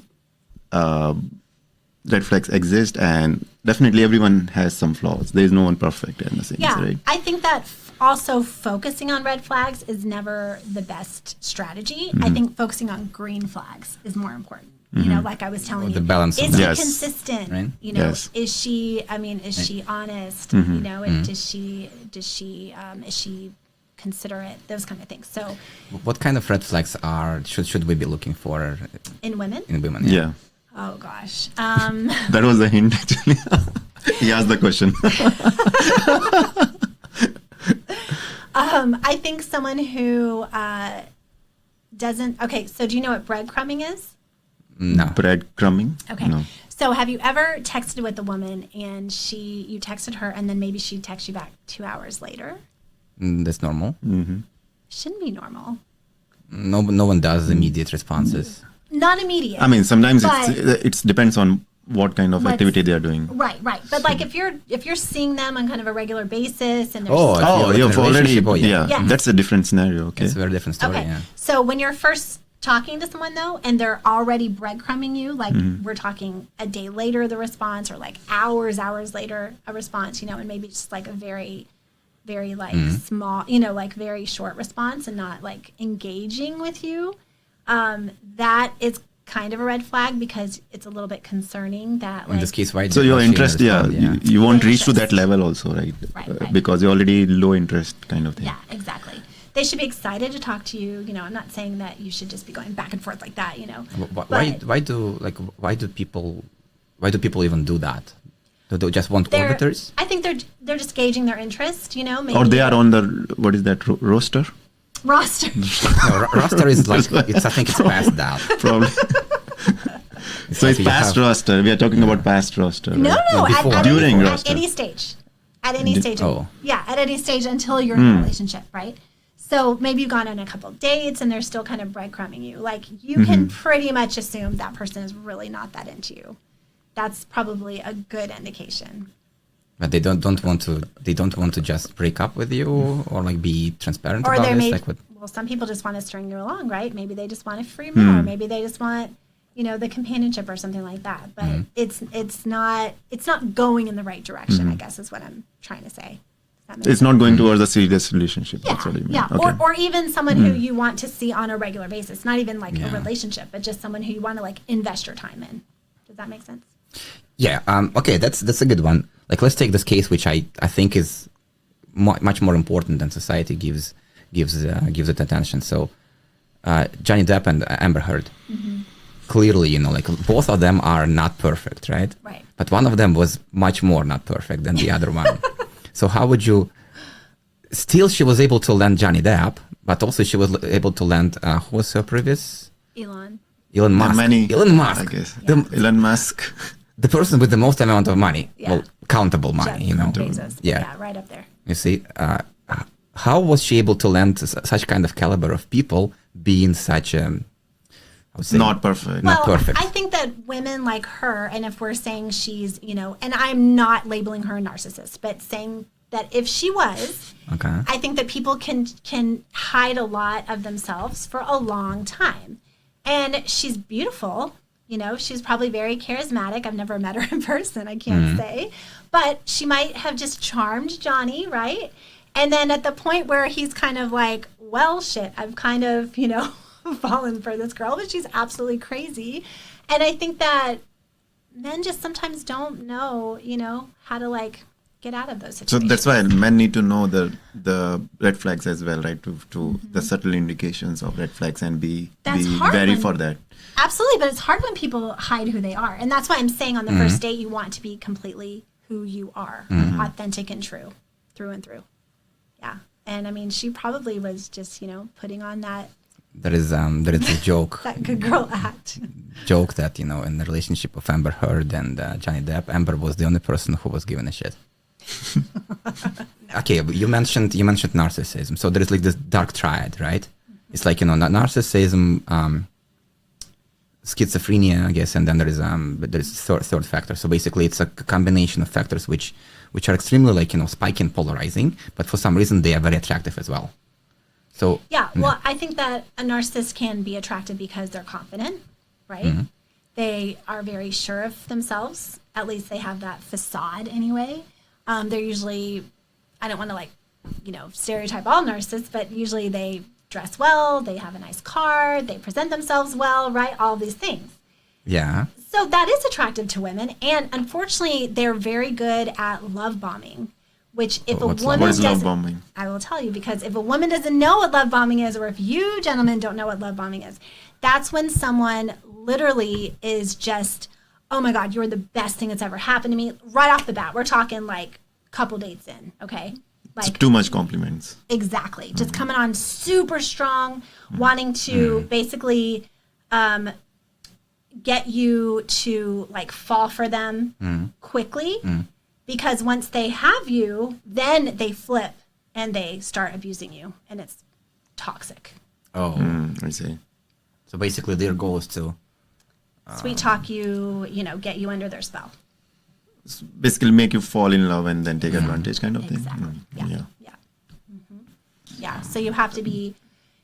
Speaker 3: red flags exist, and definitely everyone has some flaws. There is no one perfect in the sense, right?
Speaker 2: I think that also focusing on red flags is never the best strategy. I think focusing on green flags is more important. Like I was telling you,
Speaker 1: the balance
Speaker 2: is
Speaker 1: of
Speaker 2: he
Speaker 3: Yes.
Speaker 2: consistent?
Speaker 1: Right?
Speaker 3: Yes.
Speaker 2: Is she honest? And does she considerate? Those kind of things. So
Speaker 1: What kind of red flags should we be looking for
Speaker 2: in women,
Speaker 1: in women?
Speaker 3: Yeah.
Speaker 2: oh gosh,
Speaker 3: That was the hint, actually. He asked the question.
Speaker 2: I think someone who doesn't. Okay, so do you know what breadcrumbing is?
Speaker 1: No.
Speaker 3: Breadcrumbing?
Speaker 2: Okay.
Speaker 3: No.
Speaker 2: So have you ever texted with a woman and you texted her and then maybe she texts you back 2 hours later?
Speaker 1: That's normal.
Speaker 2: Shouldn't be normal.
Speaker 1: No one does immediate responses.
Speaker 2: Not immediate.
Speaker 3: I mean, sometimes
Speaker 2: But-
Speaker 3: it depends on what kind of
Speaker 2: What's-
Speaker 3: activity they are doing.
Speaker 2: Right. But like if you're seeing them on kind of a regular basis and they're
Speaker 1: Oh,
Speaker 2: seeing-
Speaker 1: If you're in a
Speaker 3: you've already,
Speaker 1: relationship, oh, yeah.
Speaker 2: Yes.
Speaker 3: that's a different scenario, okay?
Speaker 1: It's a very different story.
Speaker 2: okay.
Speaker 1: Yeah.
Speaker 2: So when you're first talking to someone though and they're already breadcrumbing you, like we're talking a day later the response, or like hours later a response, and maybe just like a very very like small, like very short response and not like engaging with you, that is kind of a red flag, because it's a little bit concerning that
Speaker 1: In
Speaker 2: like
Speaker 1: this case, why?
Speaker 3: So
Speaker 1: did
Speaker 3: your
Speaker 1: she
Speaker 3: interest,
Speaker 1: respond?
Speaker 3: you won't reach to
Speaker 2: Interest.
Speaker 3: that level also, right?
Speaker 2: Right.
Speaker 3: Because you're already low interest kind of thing.
Speaker 2: yeah, exactly. They should be excited to talk to you. I'm not saying that you should just be going back and forth like that.
Speaker 1: Why do people Why do people even do that? Do they just want orbiters?
Speaker 2: I think they're just gauging their interest, you know. Maybe
Speaker 3: Or they are on the, what is that, roster?
Speaker 2: roster.
Speaker 1: No, roster is like, I think it's past that.
Speaker 3: Probably. So it's past roster. We are talking about past roster.
Speaker 2: No,
Speaker 3: right?
Speaker 2: no,
Speaker 1: before.
Speaker 3: During
Speaker 2: at
Speaker 3: roster.
Speaker 2: any stage. At any stage.
Speaker 1: Oh.
Speaker 2: Yeah, at any stage until you're in a relationship, right? So maybe you've gone on a couple of dates and they're still kind of breadcrumbing you. Like you can pretty much assume that person is really not that into you. That's probably a good indication.
Speaker 1: But they don't want to just break up with you or like be transparent
Speaker 2: Or
Speaker 1: about
Speaker 2: they
Speaker 1: this.
Speaker 2: may,
Speaker 1: Like what,
Speaker 2: well, some people just want to string you along, right? Maybe they just want a free meal, or maybe they just want, you know, the companionship or something like that. But it's not going in the right direction, I guess is what I'm trying to say.
Speaker 3: It's not going towards a serious relationship.
Speaker 2: Yeah,
Speaker 3: That's what you mean.
Speaker 2: yeah.
Speaker 3: Okay.
Speaker 2: Or even someone who you want to see on a regular basis, not even like a relationship, but just someone who you want to like invest your time in. Does that make sense?
Speaker 1: yeah. Okay. That's a good one. Like let's take this case, which I think is much more important than society gives it attention. So Johnny Depp and Amber Heard. Clearly, you know, like both of them are not perfect, right?
Speaker 2: Right.
Speaker 1: But one of them was much more not perfect than the other one. So how would you? Still, she was able to land Johnny Depp, but also she was able to land who was her previous?
Speaker 2: Elon.
Speaker 1: Elon Musk. Elon Musk.
Speaker 3: I guess.
Speaker 1: The,
Speaker 3: Elon Musk.
Speaker 1: the person with the most amount of money,
Speaker 2: Yeah.
Speaker 1: well, countable money,
Speaker 2: Jeff
Speaker 1: you know.
Speaker 2: Bezos.
Speaker 1: Yeah.
Speaker 2: Right up there.
Speaker 1: You see, how was she able to land such kind of caliber of people being such I would say,
Speaker 3: Not perfect.
Speaker 1: Not
Speaker 2: Well,
Speaker 1: perfect.
Speaker 2: I think that women like her, and if we're saying she's, you know, and I'm not labeling her a narcissist, but saying that if she was,
Speaker 1: Okay.
Speaker 2: I think that people can hide a lot of themselves for a long time. And she's beautiful, you know, she's probably very charismatic. I've never met her in person, I can't say. But she might have just charmed Johnny, right? And then at the point where he's kind of like, well, shit, I've kind of, you know, fallen for this girl, but she's absolutely crazy. And I think that men just sometimes don't know, you know, how to like get out of those
Speaker 3: So
Speaker 2: situations.
Speaker 3: that's why men need to know the red flags as well, right? To the subtle indications of red flags and be
Speaker 2: hard
Speaker 3: ready
Speaker 2: when-
Speaker 3: for that.
Speaker 2: Absolutely, but it's hard when people hide who they are. And that's why I'm saying on the first date, you want to be completely who you are, authentic and true, through and through. Yeah. And I mean, she probably was just, you know, putting on that
Speaker 1: There is a joke
Speaker 2: good girl act.
Speaker 1: that, you know, in the relationship of Amber Heard and Johnny Depp, Amber was the only person who was given a shit. Okay, but you mentioned narcissism. So there is like this dark triad, right? It's like, you know, narcissism, schizophrenia, I guess, and then there is third factor. So basically, it's a combination of factors which are extremely like, you know, spiky and polarizing, but for some reason they are very attractive as well. So
Speaker 2: Yeah, well, I think that a narcissist can be attractive because they're confident, right? They are very sure of themselves. At least they have that facade anyway. They're usually, I don't want to like, you know, stereotype all narcissists, but usually they dress well, they have a nice car, they present themselves well, right? All these things.
Speaker 1: yeah,
Speaker 2: So that is attractive to women. And unfortunately, they're very good at love bombing, which if a
Speaker 1: What's
Speaker 2: woman
Speaker 3: What is love
Speaker 2: doesn't,
Speaker 3: bombing?
Speaker 2: I will tell you, because if a woman doesn't know what love bombing is, or if you gentlemen don't know what love bombing is, that's when someone literally is just, oh my God, you're the best thing that's ever happened to me. Right off the bat, we're talking like couple dates in, okay?
Speaker 3: It's
Speaker 2: Like
Speaker 3: too much compliments.
Speaker 2: exactly. Just coming on super strong, wanting to basically get you to like fall for them quickly. Because once they have you, then they flip and they start abusing you, and it's toxic.
Speaker 1: oh,
Speaker 3: I see.
Speaker 1: so basically their goal is to
Speaker 2: Sweet talk you, you know, get you under their spell.
Speaker 3: Basically make you fall in love and then take advantage kind of thing.
Speaker 2: Exactly.
Speaker 3: Yeah.
Speaker 2: Yeah. Yeah. So you have to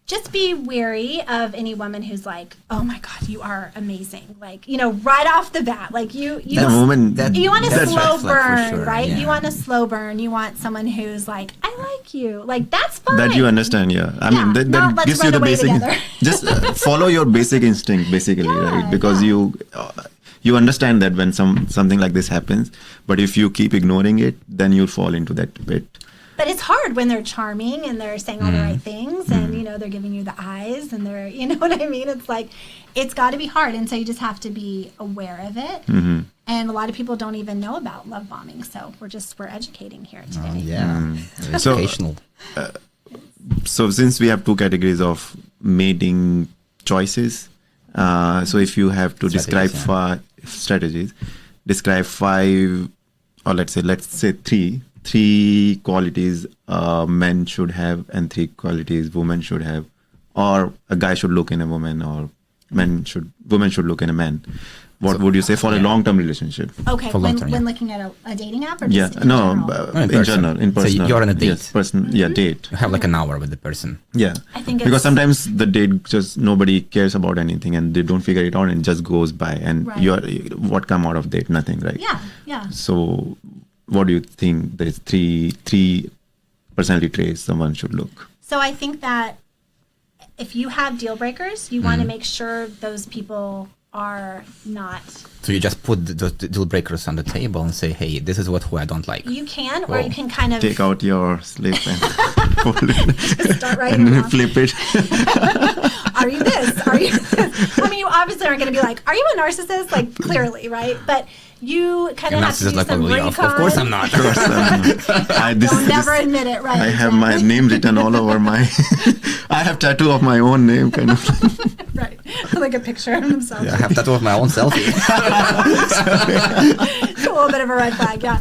Speaker 2: just be wary of any woman who's like, oh my God, you are amazing. Like, you know, right off the bat, like you
Speaker 3: That woman,
Speaker 2: you want a
Speaker 1: That's
Speaker 2: slow
Speaker 1: red flag for
Speaker 2: burn,
Speaker 1: sure,
Speaker 2: right?
Speaker 1: yeah.
Speaker 2: You want a slow burn. You want someone who's like, I like you. Like, that's fine.
Speaker 3: that you understand, yeah. I mean,
Speaker 2: Yeah,
Speaker 3: that
Speaker 2: not let's
Speaker 3: gives you
Speaker 2: run
Speaker 3: the
Speaker 2: away
Speaker 3: basic.
Speaker 2: together.
Speaker 3: Just follow your basic instinct, basically, right? Because you understand that when something like this happens, but if you keep ignoring it, then you'll fall into that pit.
Speaker 2: But it's hard when they're charming and they're saying all the right things and, you know, they're giving you the eyes and they're, you know what I mean? It's like, it's got to be hard. And so you just have to be aware of it. And a lot of people don't even know about love bombing. So we're educating here today.
Speaker 1: It's
Speaker 3: So-
Speaker 1: educational.
Speaker 3: So since we have two categories of mating choices, so if you have to describe
Speaker 1: Strategies,
Speaker 3: describe 5, or let's say three qualities men should have and 3 qualities women should have, or a guy should look in a woman, or women should look in a man. What would you say for a long-term relationship?
Speaker 2: Okay,
Speaker 1: For
Speaker 2: when
Speaker 1: long-term, yeah.
Speaker 2: looking at a dating app or just in
Speaker 3: No,
Speaker 2: general?
Speaker 3: in
Speaker 1: person.
Speaker 3: general, in
Speaker 1: So
Speaker 3: person.
Speaker 1: you're on a date.
Speaker 3: Yes, date.
Speaker 1: You have like an hour with the person.
Speaker 3: Yeah,
Speaker 2: I think
Speaker 3: because
Speaker 2: it's-
Speaker 3: sometimes the date just nobody cares about anything and they don't figure it out and it just goes by, and
Speaker 2: Right.
Speaker 3: what come out of date? Nothing, right?
Speaker 2: Yeah.
Speaker 3: So, what do you think? There's three personality traits someone should look.
Speaker 2: So I think that if you have deal breakers, you want to make sure those people are not.
Speaker 1: So you just put the deal breakers on the table and say, hey, this is who I don't like.
Speaker 2: You can, or you can kind of
Speaker 3: Take out your slip and fold it
Speaker 2: start writing
Speaker 3: and
Speaker 2: down.
Speaker 3: flip it.
Speaker 2: Are you this? Are you this? I mean, you obviously aren't going to be like, are you a narcissist? Like, clearly, right? But you kind of
Speaker 1: And
Speaker 2: have to
Speaker 1: narcissist
Speaker 2: do
Speaker 1: like,
Speaker 2: some
Speaker 1: well, yeah,
Speaker 2: recon.
Speaker 1: of course I'm not.
Speaker 2: Don't never admit it, right?
Speaker 3: I have my name written all over my. I have tattoo of my own name, kind of.
Speaker 2: right, like a picture of himself.
Speaker 1: I have tattoo of my own selfie.
Speaker 2: It's a little bit of a red flag, yeah.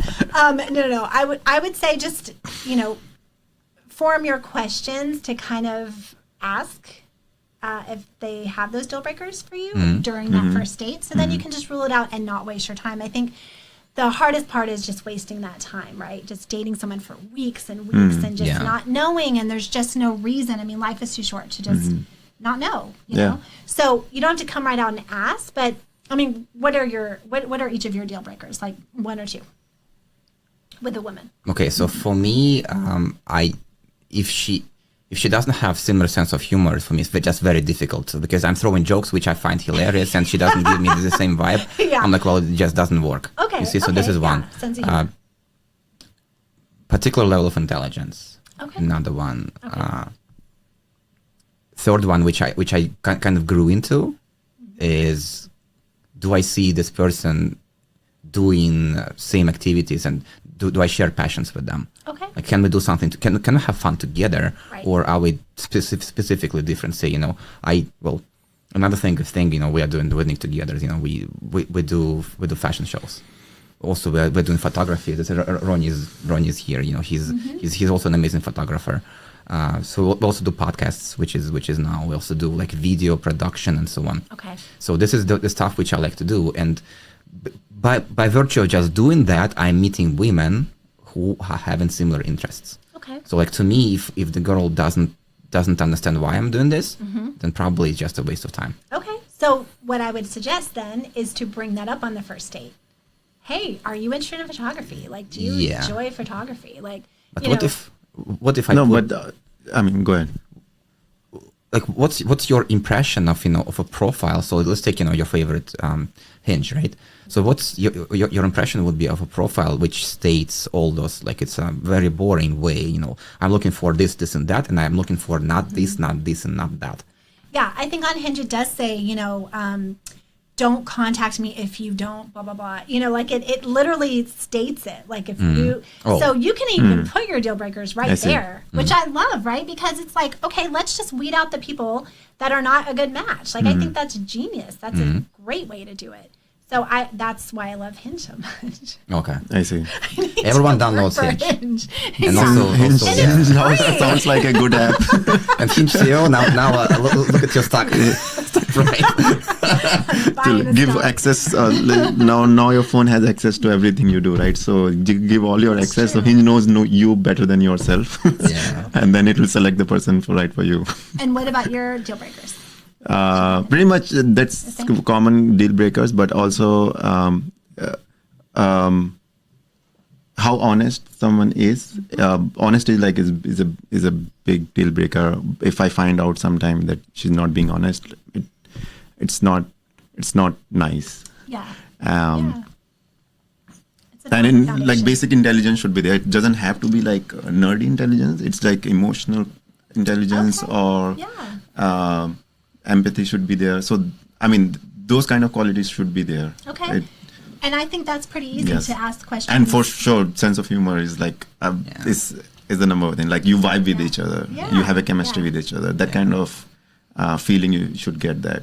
Speaker 2: No. I would say just, form your questions to kind of ask if they have those deal breakers for you during that first date. So then you can just rule it out and not waste your time. I think the hardest part is just wasting that time, right? Just dating someone for weeks and weeks and just not knowing, and there's just no reason. I mean, life is too short to just not know, you know? So you don't have to come right out and ask, but I mean, what are each of your deal breakers? Like 1 or 2 with a woman?
Speaker 1: Okay, so for me, if she doesn't have similar sense of humor, for me it's just very difficult because I'm throwing jokes which I find hilarious and she doesn't give me the same vibe.
Speaker 2: Yeah.
Speaker 1: I'm like, well, it just doesn't work.
Speaker 2: Okay.
Speaker 1: You see, so this is one.
Speaker 2: Sense of humor.
Speaker 1: Particular level of intelligence.
Speaker 2: Okay.
Speaker 1: Another one.
Speaker 2: Okay.
Speaker 1: Third one, which I kind of grew into, is do I see this person doing same activities and do I share passions with them?
Speaker 2: Okay.
Speaker 1: Like, can we do something? Can we have fun together,
Speaker 2: Right.
Speaker 1: or are we specifically different? Say, another thing, we are doing the wedding together. We do fashion shows. Also, we're doing photography. Ronnie's here. He's also an amazing photographer. So we also do podcasts, which is now we also do like video production and so on.
Speaker 2: Okay.
Speaker 1: So this is the stuff which I like to do, and by virtue of just doing that, I'm meeting women who are having similar interests.
Speaker 2: Okay.
Speaker 1: So like to me, if the girl doesn't understand why I'm doing this, then probably it's just a waste of time.
Speaker 2: Okay. So what I would suggest then is to bring that up on the first date. Hey, are you interested in photography? Like, do you enjoy photography? Like,
Speaker 1: But what if I
Speaker 3: No,
Speaker 1: put,
Speaker 3: but go ahead.
Speaker 1: like what's your impression of of a profile? So let's take your favorite Hinge, right? So what's your impression would be of a profile which states all those, like it's a very boring way, I'm looking for this and that, and I'm looking for not this, not this, and not that.
Speaker 2: Yeah, I think on Hinge it does say, don't contact me if you don't blah blah blah. Like it literally states it. Like if you so you can even put your deal breakers right there, which I love, right? Because it's like, okay, let's just weed out the people that are not a good match. Like I think that's genius. That's a great way to do it. So that's why I love Hinge so much.
Speaker 1: Okay.
Speaker 3: I see.
Speaker 1: Everyone
Speaker 2: To
Speaker 1: downloads
Speaker 2: work for
Speaker 1: Hinge.
Speaker 2: And
Speaker 1: And also
Speaker 3: Hinge sounds like a good app.
Speaker 1: and Hinge CEO now look at your stock right.
Speaker 3: To give access. Now your phone has access to everything you do, right? So give all your access. So Hinge knows you better than yourself.
Speaker 1: Yeah.
Speaker 3: And then it will select the person for you.
Speaker 2: And what about your deal breakers?
Speaker 3: Pretty much that's common deal breakers, but also how honest someone is. Honesty is a big deal breaker. If I find out sometime that she's not being honest, it's not nice.
Speaker 2: Yeah. It's a
Speaker 3: And in
Speaker 2: foundation.
Speaker 3: basic intelligence should be there. It doesn't have to be like nerdy intelligence. It's like emotional intelligence or empathy should be there. So those kind of qualities should be there.
Speaker 2: Okay. And I think that's pretty easy to ask questions.
Speaker 3: And for sure, sense of humor is like is the number one thing. Like you vibe with each other, you have a chemistry with each other. That kind of feeling you should get that.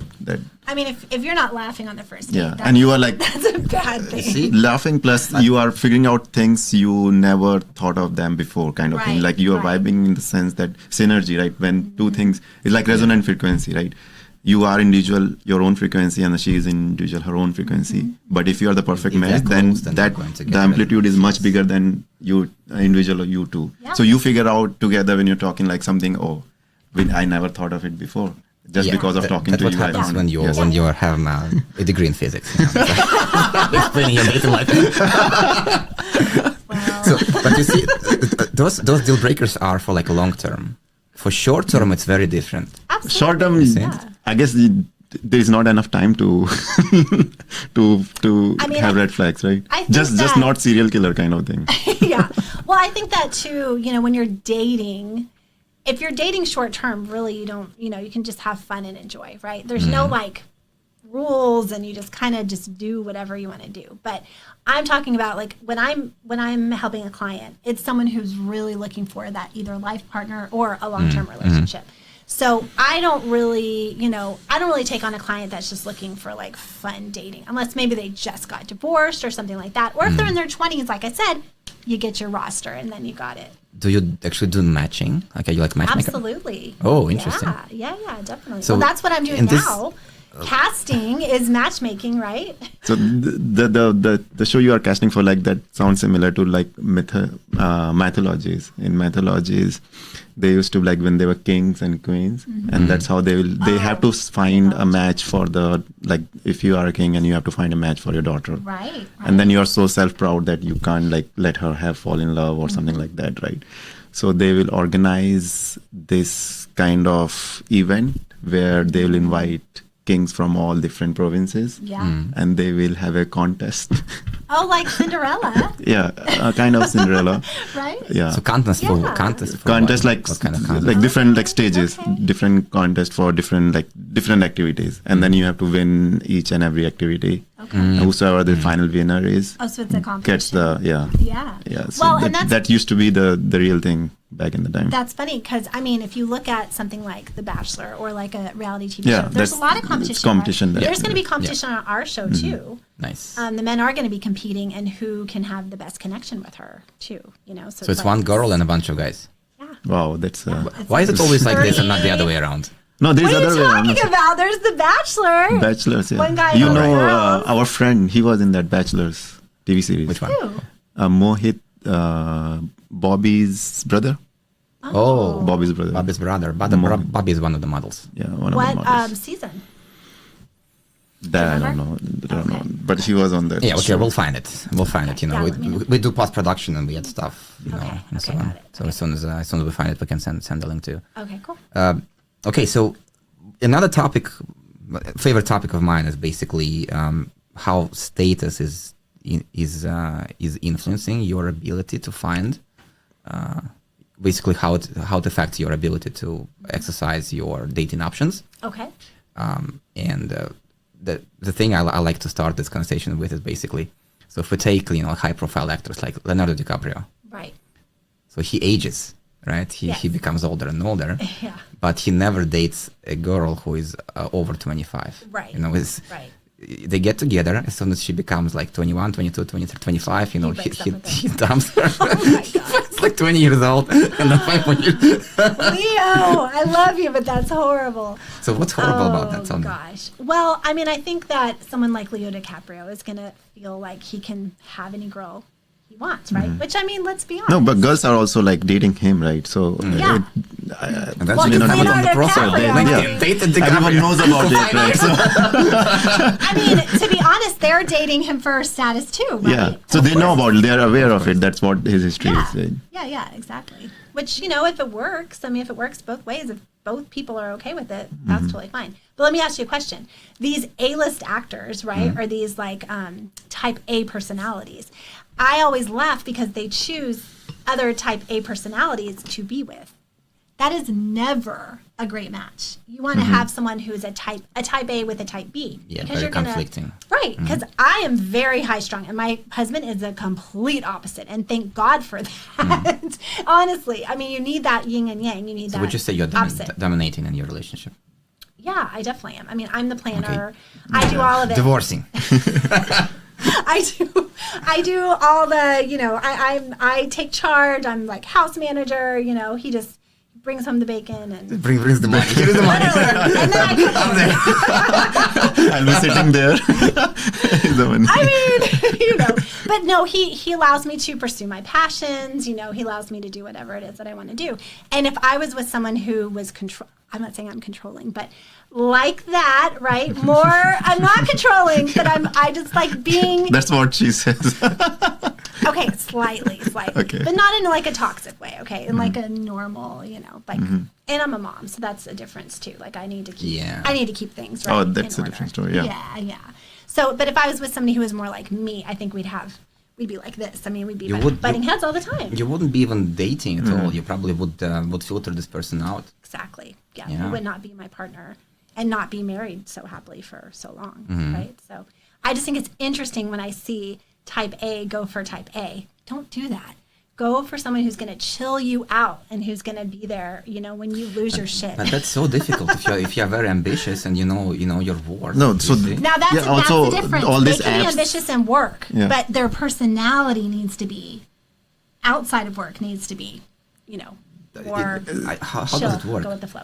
Speaker 2: I mean, if you're not laughing on the first date,
Speaker 3: and you are like
Speaker 2: that's a bad thing.
Speaker 1: See?
Speaker 3: Laughing plus you are figuring out things you never thought of them before, kind of thing. Like you are vibing in the sense that synergy, right? When two things, it's like resonant frequency, right? You are individual, your own frequency, and she is individual, her own frequency. But if you are the perfect match, then the amplitude is much bigger than you individual or you two. Yeah. So you figure out together when you're talking like something. I never thought of it before. Just because of talking to you.
Speaker 1: That's what happens when you have a degree in physics. Explaining your dating life.
Speaker 2: Wow.
Speaker 1: So, but you see, those deal breakers are for like long term. For short term, it's very different.
Speaker 2: Absolutely.
Speaker 3: Short term, I guess there is not enough time to have red flags, right? Just not serial killer kind of thing.
Speaker 2: Yeah. Well, I think that too. When you're dating. If you're dating short term, really you don't, you can just have fun and enjoy, right? There's no like rules and you just kind of just do whatever you want to do. But I'm talking about like when I'm helping a client, it's someone who's really looking for that either life partner or a long-term relationship. So I don't really take on a client that's just looking for like fun dating, unless maybe they just got divorced or something like that. Or if they're in their 20s, like I said, you get your roster and then you got it.
Speaker 1: Do you actually do matching? Like, are you like matchmaker?
Speaker 2: Absolutely.
Speaker 1: Oh, interesting.
Speaker 2: Yeah, definitely.
Speaker 1: So
Speaker 2: well, that's what I'm doing now. Casting is matchmaking, right?
Speaker 3: So the show you are casting for, like, that sounds similar to like mythologies. In mythologies, they used to, like, when they were kings and queens, and that's how they have to find a match for the, like, if you are a king and you have to find a match for your daughter,
Speaker 2: right?
Speaker 3: And then you are so self-proud that you can't like let her fall in love or something like that, right? So they will organize this kind of event where they will invite kings from all different provinces, and they will have a contest.
Speaker 2: Oh, like Cinderella.
Speaker 3: Yeah, a kind of Cinderella.
Speaker 2: Right.
Speaker 3: Yeah.
Speaker 1: So contest for
Speaker 3: like
Speaker 1: what kind of contest?
Speaker 3: Like different like stages, different contests for different activities, and then you have to win each and every activity. Okay. And whosoever the final winner is,
Speaker 2: so it's a competition.
Speaker 3: Gets the yeah. So
Speaker 2: well, and
Speaker 3: that used to be the real thing back in the time.
Speaker 2: That's funny because I mean, if you look at something like The Bachelor or like a reality TV show, there's a lot of competition. Right? There's going to be competition on our show too.
Speaker 1: Nice.
Speaker 2: The men are going to be competing, and who can have the best connection with her too. So
Speaker 1: it's one girl and a bunch of guys.
Speaker 2: Yeah.
Speaker 3: Wow, that's.
Speaker 1: Why is it always like this and not the other way around?
Speaker 3: No, there's
Speaker 2: other way around. What are you talking about? There's The Bachelor.
Speaker 3: Bachelors, yeah.
Speaker 2: One guy.
Speaker 3: Our friend, he was in that Bachelors TV series.
Speaker 1: Which one?
Speaker 3: Mohit, Bobby's brother.
Speaker 1: Oh,
Speaker 3: Bobby's brother.
Speaker 1: Bobby is one of the models.
Speaker 3: Yeah, one of the models.
Speaker 2: What season?
Speaker 3: That I don't know. But he was on that.
Speaker 1: Yeah, okay, we'll find it. We do post production and we get stuff, and so on. So as soon as we find it, we can send the link to.
Speaker 2: Okay, cool.
Speaker 1: Okay, so another favorite topic of mine is basically how status is influencing your ability to find. Basically, how it affects your ability to exercise your dating options.
Speaker 2: Okay.
Speaker 1: And the thing I like to start this conversation with is basically, so if we take high profile actors like Leonardo DiCaprio,
Speaker 2: right?
Speaker 1: So he ages, right? He becomes older and older,
Speaker 2: yeah.
Speaker 1: But he never dates a girl who is over 25.
Speaker 2: Right.
Speaker 1: Right. They get together as soon as she becomes like 21, 22, 23, 25. He dumps her.
Speaker 2: Oh my God.
Speaker 1: It's like 20 years old. And then 5 years.
Speaker 2: Leo, I love you, but that's horrible.
Speaker 1: So what's horrible about that?
Speaker 2: Oh gosh. Well, I mean, I think that someone like Leo DiCaprio is going to feel like he can have any girl he wants, right? Which, I mean, let's be honest.
Speaker 3: No, but girls are also like dating him, right? So
Speaker 2: yeah.
Speaker 1: And that's really not on the process.
Speaker 3: Everyone knows about it, right? So.
Speaker 2: I mean, to be honest, they're dating him for status too, right?
Speaker 3: Yeah. So they know about it. They're aware of it. That's what his history is. Right?
Speaker 2: Yeah, exactly. Which, if it works, if it works both ways, if both people are okay with it, that's totally fine. But let me ask you a question. These A-list actors, right, are these like type A personalities. I always laugh because they choose other type A personalities to be with. That is never a great match. You want to have someone who's a type A with a type B.
Speaker 1: Yeah,
Speaker 2: because
Speaker 1: very conflicting.
Speaker 2: Right, because I am very high strung, and my husband is a complete opposite, and thank God for that. Honestly, I mean, you need that yin and yang. You need that.
Speaker 1: Would you say you're dominating in your relationship?
Speaker 2: Yeah, I definitely am. I mean, I'm the planner. Okay. I do all of it.
Speaker 1: Divorcing.
Speaker 2: I do all the, I take charge. I'm like house manager. He just brings home the bacon and
Speaker 1: brings the money. Here's the money.
Speaker 2: And then I'm there.
Speaker 3: I'll be sitting there.
Speaker 2: I mean, but no, he allows me to pursue my passions. He allows me to do whatever it is that I want to do. And if I was with someone who was I'm not saying I'm controlling, but like that, right? I'm not controlling, but I just like being.
Speaker 3: That's what she says.
Speaker 2: Okay, slightly.
Speaker 3: Okay.
Speaker 2: But not in like a toxic way, okay? In like a normal, and I'm a mom, so that's a difference too. Like I need to keep things right.
Speaker 3: Oh, that's a different story, yeah.
Speaker 2: Yeah. So, but if I was with somebody who was more like me, I think we'd be like this. I mean, we'd be butting heads all the time.
Speaker 1: You wouldn't be even dating at all. You probably would filter this person out.
Speaker 2: Exactly. Yeah. He would not be my partner and not be married so happily for so long, right? So I just think it's interesting when I see type A go for type A. Don't do that. Go for someone who's going to chill you out and who's going to be there, when you lose your shit.
Speaker 1: But that's so difficult if you're very ambitious and you know your worth.
Speaker 3: No, so
Speaker 2: now that's the difference. They can be ambitious and work, but their personality needs to be outside of work. Needs to be, more
Speaker 1: how
Speaker 2: chill,
Speaker 1: does it work?
Speaker 2: go with the flow.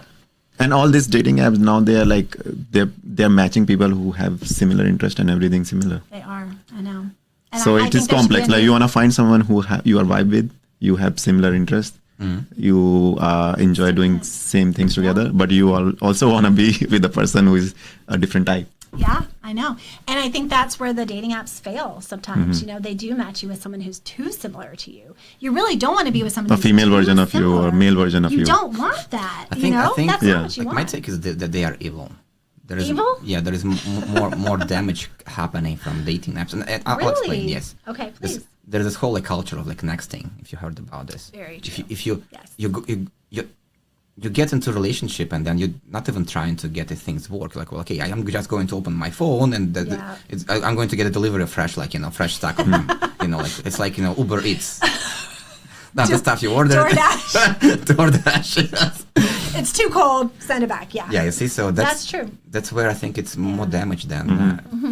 Speaker 3: And all these dating apps now, they're like they're matching people who have similar interest and everything similar.
Speaker 2: They are. I know. And
Speaker 3: so it is complex. Like you want to find someone who you are vibe with, you have similar interests, you enjoy doing same things together, but you also want to be with a person who is a different type.
Speaker 2: Yeah, I know. And I think that's where the dating apps fail sometimes. They do match you with someone who's too similar to you. You really don't want to be with someone who's
Speaker 3: female version of
Speaker 2: similar.
Speaker 3: you or male version of you.
Speaker 2: You don't want that.
Speaker 1: I think
Speaker 2: that's not what you want.
Speaker 1: My take is that they are evil.
Speaker 2: Evil?
Speaker 1: Yeah, there is more damage happening from dating apps. And I'll explain, yes.
Speaker 2: Okay, please.
Speaker 1: There's this whole culture of nexting, if you heard about this.
Speaker 2: Very true.
Speaker 1: If you get into a relationship and then you're not even trying to get the things work. Like, well, okay, I'm just going to open my phone and I'm going to get a delivery of fresh stack of it's like Uber Eats. Not the stuff you order. DoorDash. Yes.
Speaker 2: It's too cold. Send it back. Yeah.
Speaker 1: Yeah, you see, so
Speaker 2: that's true.
Speaker 1: That's where I think it's more damage than.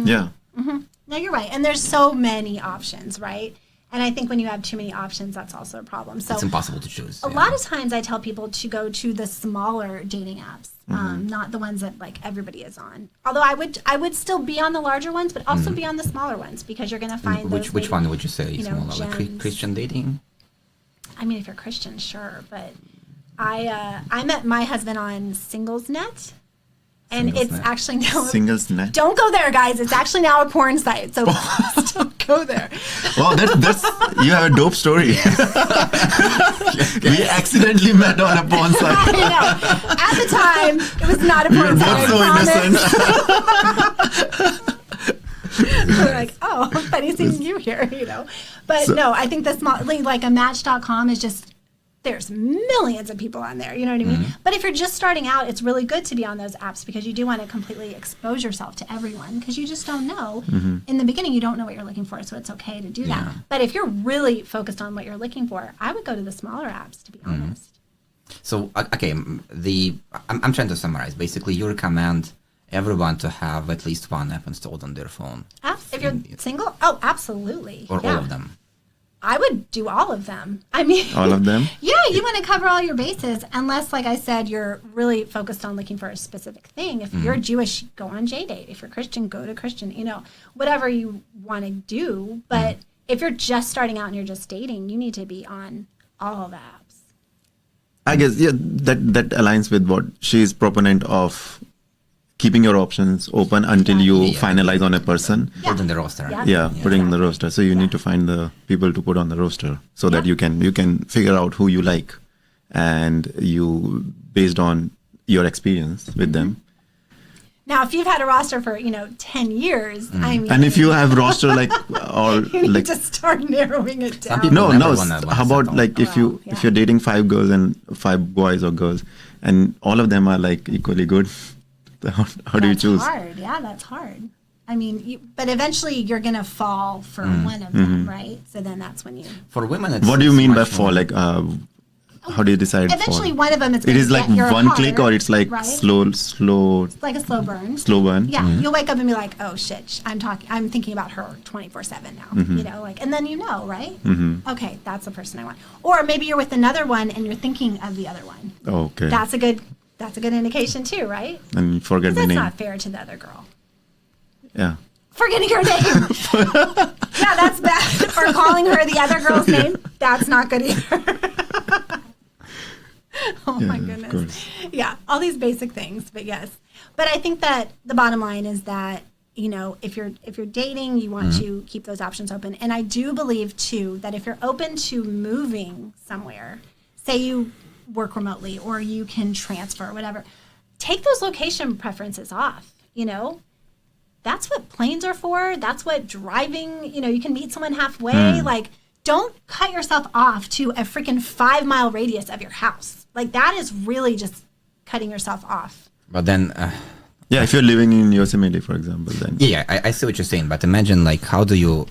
Speaker 3: Yeah.
Speaker 2: Mm-hmm. No, you're right. And there's so many options, right? And I think when you have too many options, that's also a problem. So
Speaker 1: it's impossible to choose.
Speaker 2: A lot of times I tell people to go to the smaller dating apps, not the ones that like everybody is on. Although I would still be on the larger ones, but also be on the smaller ones because you're going to find
Speaker 1: which one would you say is smaller? Like Christian dating?
Speaker 2: I mean, if you're Christian, sure, but I met my husband on SinglesNet, and it's actually now
Speaker 3: SinglesNet.
Speaker 2: Don't go there, guys. It's actually now a porn site, so please don't go there.
Speaker 3: Well, that's you have a dope story. We accidentally met on a porn site.
Speaker 2: I know. At the time, it was not a porn site.
Speaker 3: So innocent.
Speaker 2: We're like, oh, funny seeing you here, But no, I think the small, like a Match.com is just, there's millions of people on there, you know what I mean? But if you're just starting out, it's really good to be on those apps because you do want to completely expose yourself to everyone because you just don't know. In the beginning, you don't know what you're looking for, so it's okay to do that. But if you're really focused on what you're looking for, I would go to the smaller apps, to be honest.
Speaker 1: So, okay, I'm trying to summarize. Basically, you recommend everyone to have at least one app installed on their phone.
Speaker 2: If you're single? Oh, absolutely.
Speaker 1: Or all of them.
Speaker 2: I would do all of them. I mean,
Speaker 3: all of them?
Speaker 2: Yeah, you want to cover all your bases unless, like I said, you're really focused on looking for a specific thing. If you're Jewish, go on JDate. If you're Christian, go to Christian. Whatever you want to do. But if you're just starting out and you're just dating, you need to be on all the apps.
Speaker 3: I guess, that aligns with what she's proponent of. Keeping your options open until you finalize on a person.
Speaker 1: Put in the roster.
Speaker 3: Putting in the roster. So you need to find the people to put on the roster so that you can figure out who you like and you based on your experience with them.
Speaker 2: Now, if you've had a roster for 10 years, I mean,
Speaker 3: and if you have roster you
Speaker 2: need to start narrowing it down.
Speaker 3: How about if you're dating 5 girls and 5 boys or girls, and all of them are like equally good. How do you choose?
Speaker 2: That's hard. Yeah, that's hard. I mean, but eventually you're going to fall for one of them, right? So then that's when you...
Speaker 1: For women, it's
Speaker 3: What do you mean by
Speaker 1: much
Speaker 3: fall?
Speaker 1: more-
Speaker 3: Like, how do you decide
Speaker 2: Eventually
Speaker 3: fall?
Speaker 2: one of them is
Speaker 3: It
Speaker 2: going
Speaker 3: is
Speaker 2: to
Speaker 3: like
Speaker 2: get your
Speaker 3: one
Speaker 2: heart,
Speaker 3: click, or it's like
Speaker 2: right?
Speaker 3: slow
Speaker 2: It's like a slow burn.
Speaker 3: burn?
Speaker 2: Yeah, you'll wake up and be like, "Oh shit, I'm thinking about her 24/7 now." You know, like, and then you know, right? Okay, that's the person I want. Or maybe you're with another one and you're thinking of the other one.
Speaker 3: Okay.
Speaker 2: That's a good indication too, right?
Speaker 3: And you forget the
Speaker 2: That's
Speaker 3: name.
Speaker 2: not fair to the other girl.
Speaker 3: Yeah.
Speaker 2: Forgetting her name. Yeah, that's bad. Or calling her the other girl's name. That's not good either. Oh my
Speaker 3: Of
Speaker 2: goodness.
Speaker 3: course.
Speaker 2: Yeah, all these basic things, but yes. But I think that the bottom line is that, you know, if you're dating, you want to keep those options open. And I do believe too that if you're open to moving somewhere, say you work remotely or you can transfer, whatever, take those location preferences off, you know? That's what planes are for. That's what driving, you know, you can meet someone halfway. Like, don't cut yourself off to a freaking 5-mile radius of your house. Like, that is really just cutting yourself off.
Speaker 1: But then,
Speaker 3: Yeah, if you're living in Yosemite, for example, then.
Speaker 1: yeah, I see what you're saying. But imagine, like, how do you?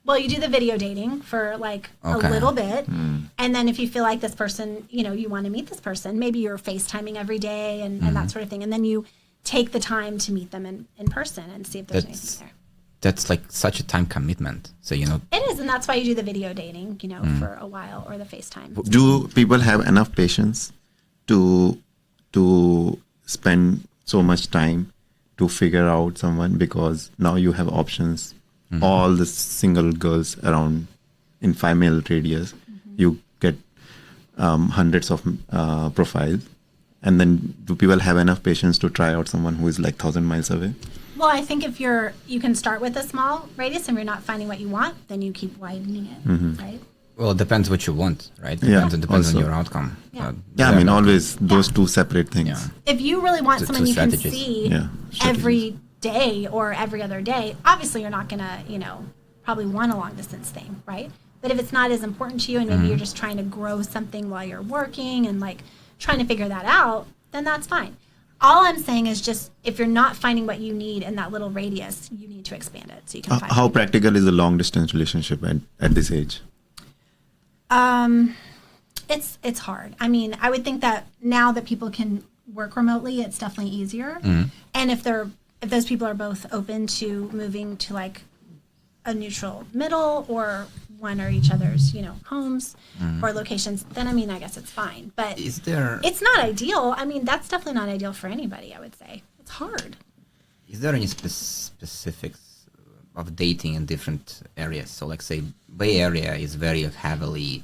Speaker 2: Well, you do the video dating for like
Speaker 1: Okay.
Speaker 2: a little bit. And then if you feel like this person, you know, you want to meet this person, maybe you're FaceTiming every day and that sort of thing. And then you take the time to meet them in person and see if there's anything there.
Speaker 1: That's like such a time commitment. So you know,
Speaker 2: It is, and that's why you do the video dating, you know, for a while, or the FaceTime.
Speaker 3: Do people have enough patience to spend so much time to figure out someone? Because now you have options. All the single girls around in 5-mile radius, you get hundreds of profiles. And then do people have enough patience to try out someone who is like 1,000 miles away?
Speaker 2: Well, I think if you can start with a small radius and you're not finding what you want, then you keep widening it, right?
Speaker 1: well, it depends what you want, right?
Speaker 3: Yeah,
Speaker 1: Depends on
Speaker 3: also.
Speaker 1: your outcome.
Speaker 2: Yeah.
Speaker 3: Yeah, I mean, always those two separate things.
Speaker 1: Yeah.
Speaker 2: If you really want
Speaker 1: Two
Speaker 2: someone you can
Speaker 1: strategies.
Speaker 2: see
Speaker 3: Yeah,
Speaker 2: every day or every other day, obviously you're not going to, you know, probably want a long distance thing, right? But if it's not as important to you and maybe you're just trying to grow something while you're working and like trying to figure that out, then that's fine. All I'm saying is just if you're not finding what you need in that little radius, you need to expand it so you can find
Speaker 3: How
Speaker 2: it.
Speaker 3: practical is a long distance relationship at this age?
Speaker 2: It's hard. I mean, I would think that now that people can work remotely, it's definitely easier. And if those people are both open to moving to like a neutral middle or one or each other's, you know, homes or locations, then I mean, I guess it's fine. But
Speaker 1: Is there
Speaker 2: it's not ideal. I mean, that's definitely not ideal for anybody, I would say. It's hard.
Speaker 1: any specifics of dating in different areas? So, like, say, Bay Area is very heavily.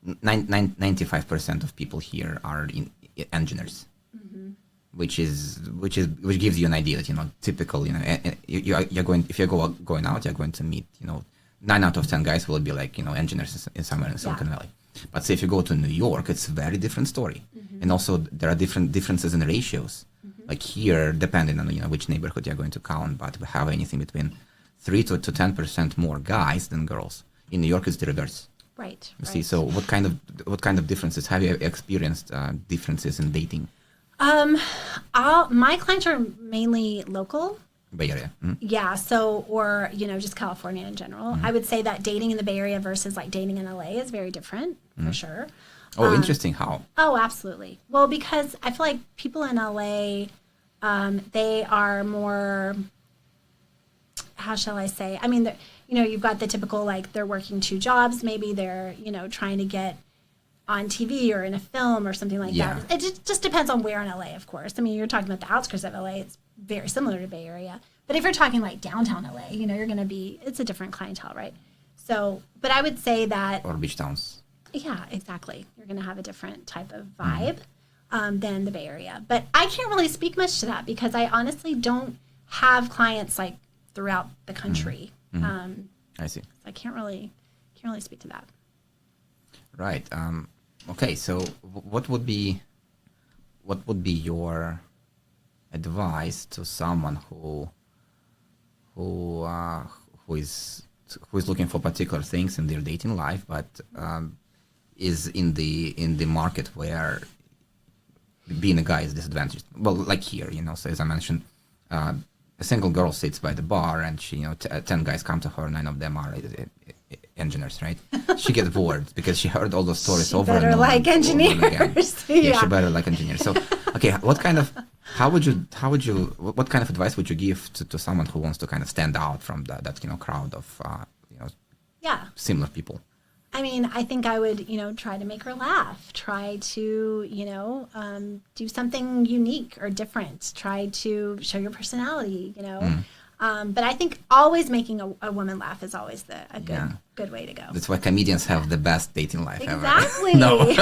Speaker 1: 95% of people here are engineers, which gives you an idea that, you know, typical, you know, you're going, if you're going out, you're going to meet, you know, 9 out of 10 guys will be like, you know, engineers in somewhere in Silicon Valley. But say if you go to New York, it's a very different story. And also there are differences in ratios. Like here, depending on, you know, which neighborhood you're going to count, but we have anything between 3 to 10% more guys than girls. In New York, it's the reverse.
Speaker 2: Right.
Speaker 1: You see, so what kind of differences have you experienced? Differences in dating?
Speaker 2: My clients are mainly local.
Speaker 1: Bay Area.
Speaker 2: Yeah. So, or, you know, just California in general. I would say that dating in the Bay Area versus like dating in LA is very different for sure.
Speaker 1: Oh, interesting. How?
Speaker 2: Oh, absolutely. Well, because I feel like people in LA, they are more, how shall I say? I mean, you know, you've got the typical, like, they're working 2 jobs. Maybe they're, you know, trying to get on TV or in a film or something like that. It just depends on where in LA, of course. I mean, you're talking about the outskirts of LA. It's very similar to Bay Area. But if you're talking like downtown LA, you know, it's a different clientele, right? So, but I would say that...
Speaker 1: Or beach towns.
Speaker 2: Yeah, exactly. You're going to have a different type of vibe than the Bay Area. But I can't really speak much to that because I honestly don't have clients like throughout the country.
Speaker 1: I see.
Speaker 2: I can't really speak to that.
Speaker 1: Right. Okay. So, what would be your advice to someone who is looking for particular things in their dating life, but is in the market where being a guy is disadvantaged? Well, like here, you know. So as I mentioned, a single girl sits by the bar and she, 10 guys come to her, 9 of them are engineers, right? She gets bored because she heard all those stories
Speaker 2: She
Speaker 1: over and
Speaker 2: better
Speaker 1: over.
Speaker 2: like
Speaker 1: and over again.
Speaker 2: engineers.
Speaker 1: Yeah, she better like engineers. So, okay, what kind of advice would you give to someone who wants to kind of stand out from that crowd of
Speaker 2: Yeah.
Speaker 1: similar people?
Speaker 2: I mean, I think I would, try to make her laugh, try to, do something unique or different, try to show your personality, But I think always making a woman laugh is always a good way to go.
Speaker 1: That's why comedians have the best dating life
Speaker 2: Exactly.
Speaker 1: ever. No.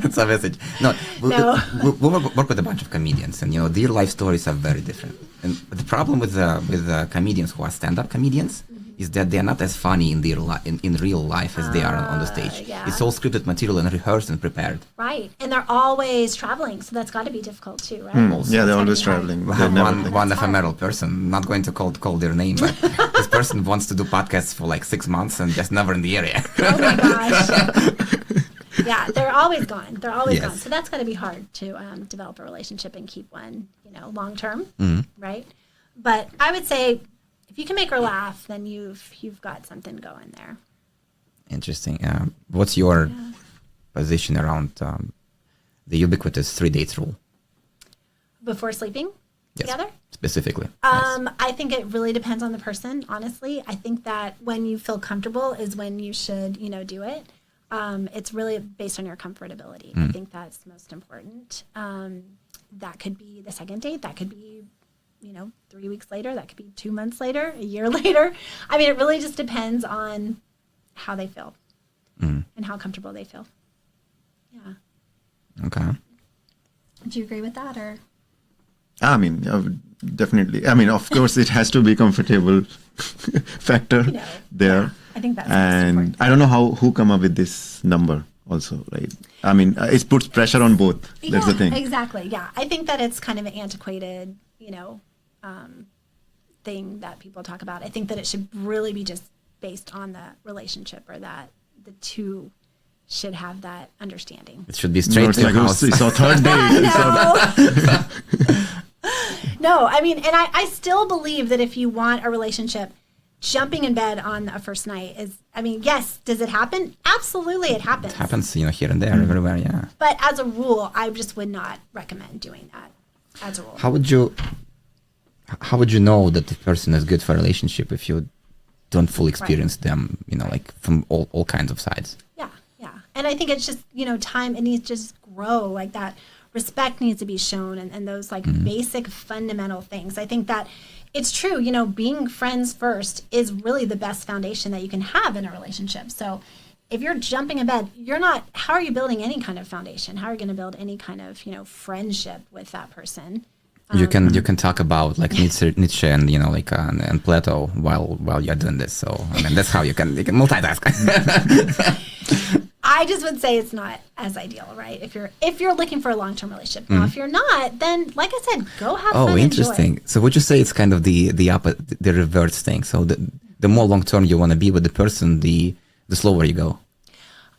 Speaker 1: That's a message. No. We work with a bunch of comedians, and their life stories are very different. And the problem with comedians who are stand-up comedians is that they are not as funny in real life as they are on the stage.
Speaker 2: Yeah.
Speaker 1: It's all scripted material and rehearsed and prepared.
Speaker 2: Right. And they're always traveling, so that's got to be difficult too, right?
Speaker 3: Yeah, they're always traveling.
Speaker 1: We have one ephemeral person, not going to call their name, but this person wants to do podcasts for like 6 months and just never in the area.
Speaker 2: Oh my gosh. Yeah, they're always gone. They're always
Speaker 1: Yes.
Speaker 2: gone. So that's got to be hard to develop a relationship and keep one, long term, right? But I would say if you can make her laugh, then you've got something going there.
Speaker 1: Interesting. What's your position around the ubiquitous 3 dates rule?
Speaker 2: Before sleeping together?
Speaker 1: Specifically.
Speaker 2: I think it really depends on the person, honestly. I think that when you feel comfortable is when you should, do it. It's really based on your comfortability. I think that's most important. That could be the second date. That could be 3 weeks later. That could be 2 months later, a year later. I mean, it really just depends on how they feel and how comfortable they feel. Yeah.
Speaker 1: Okay.
Speaker 2: Do you agree with that, or?
Speaker 3: I mean, definitely. I mean, of course, it has to be comfortable factor there.
Speaker 2: Yeah, I think that's
Speaker 3: and
Speaker 2: important.
Speaker 3: I don't know who come up with this number also, right? I mean, it puts pressure on both. That's the thing.
Speaker 2: Exactly. Yeah. I think that it's kind of an antiquated, thing that people talk about. I think that it should really be just based on the relationship, or that the two should have that understanding.
Speaker 1: It should be straight to the house.
Speaker 3: It's our third date.
Speaker 2: No, I mean, and I still believe that if you want a relationship, jumping in bed on a first night is, yes, does it happen? Absolutely, it happens.
Speaker 1: It happens, here and there, everywhere, yeah.
Speaker 2: But as a rule, I just would not recommend doing that as a rule.
Speaker 1: How would you know that the person is good for a relationship if you don't fully experience them, like from all kinds of sides?
Speaker 2: Yeah. And I think it's just, time, it needs to just grow, like that respect needs to be shown, and those basic fundamental things. I think that it's true, being friends first is really the best foundation that you can have in a relationship. So if you're jumping in bed, how are you building any kind of foundation? How are you going to build any kind of, friendship with that person?
Speaker 1: You can talk about like Nietzsche and and Plato while you're doing this. So that's how you can multitask.
Speaker 2: I just would say it's not as ideal, right? If you're looking for a long-term relationship. Now, if you're not, then like I said, go have fun.
Speaker 1: Oh, interesting.
Speaker 2: Enjoy.
Speaker 1: So would you say it's kind of the reverse thing? So the more long-term you want to be with the person, the slower you go.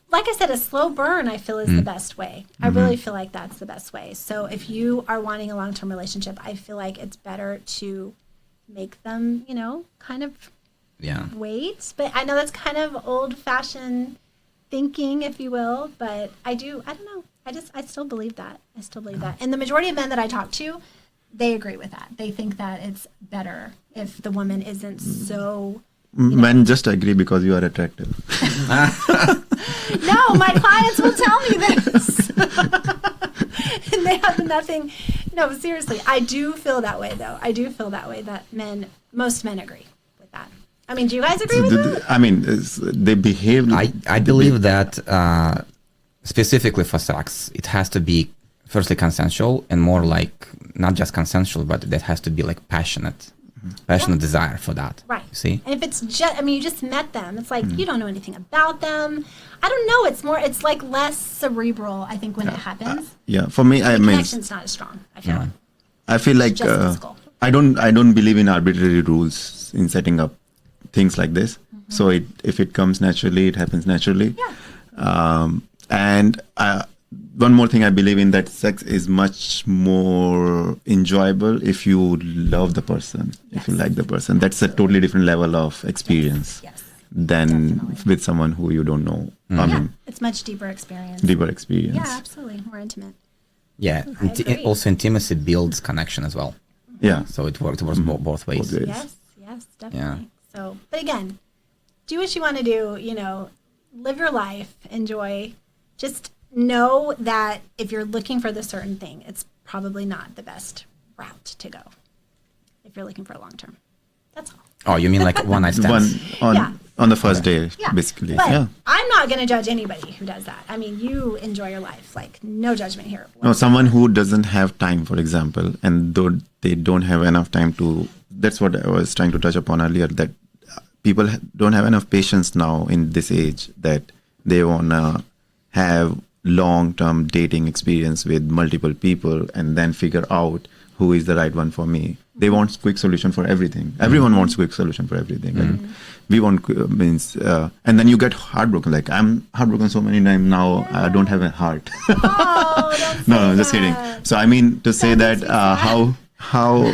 Speaker 2: Like I said, a slow burn, I feel, is the best way. I really feel like that's the best way. So if you are wanting a long-term relationship, I feel like it's better to make them, kind of wait. But I know that's kind of old-fashioned thinking, if you will. But I don't know. I still believe that. And the majority of men that I talk to, they agree with that. They think that it's better if the woman isn't so...
Speaker 3: Men just agree because you are attractive.
Speaker 2: No, my clients will tell me this. And they have nothing. No, seriously. I do feel that way, though. I do feel that way, that most men agree with that. Do you guys agree with that?
Speaker 3: They behave...
Speaker 1: I believe that specifically for sex, it has to be firstly consensual and more like not just consensual, but that has to be like passionate desire for that.
Speaker 2: Right.
Speaker 1: You see?
Speaker 2: And if it's just, you just met them. It's like, you don't know anything about them. I don't know. It's like less cerebral, I think, when it happens.
Speaker 3: For me,
Speaker 2: the connection's not as strong, I feel.
Speaker 3: I feel like I don't believe in arbitrary rules in setting up things like this. So if it comes naturally, it happens naturally.
Speaker 2: Yeah.
Speaker 3: And one more thing I believe in, that sex is much more enjoyable if you love the person, if you like the person. That's a totally different level of experience than
Speaker 2: Definitely.
Speaker 3: with someone who you don't know.
Speaker 2: It's much deeper experience.
Speaker 3: Deeper experience.
Speaker 2: Yeah, absolutely. More intimate.
Speaker 1: Yeah.
Speaker 2: agree.
Speaker 1: Also, intimacy builds connection as well.
Speaker 3: Yeah.
Speaker 1: So it works both ways.
Speaker 3: Both ways.
Speaker 2: Yes, definitely.
Speaker 1: Yeah.
Speaker 2: So, but again, do what you want to do, live your life, enjoy. Just know that if you're looking for the certain thing, it's probably not the best route to go if you're looking for a long term. That's all.
Speaker 1: Oh, you mean like one night stands?
Speaker 3: On the first day,
Speaker 2: Yeah.
Speaker 3: basically.
Speaker 2: But
Speaker 3: Yeah.
Speaker 2: I'm not going to judge anybody who does that. I mean, you enjoy your life. Like, no judgment here.
Speaker 3: No, someone who doesn't have time, for example, and though they don't have enough time to, that's what I was trying to touch upon earlier, that people don't have enough patience now in this age that they want to have long-term dating experience with multiple people and then figure out who is the right one for me. They want quick solution for everything. Everyone wants quick solution for everything. Like, we want and then you get heartbroken. Like, I'm heartbroken so many times now. I don't have a heart.
Speaker 2: Oh, don't say
Speaker 3: No, just kidding.
Speaker 2: that.
Speaker 3: So I mean to say that how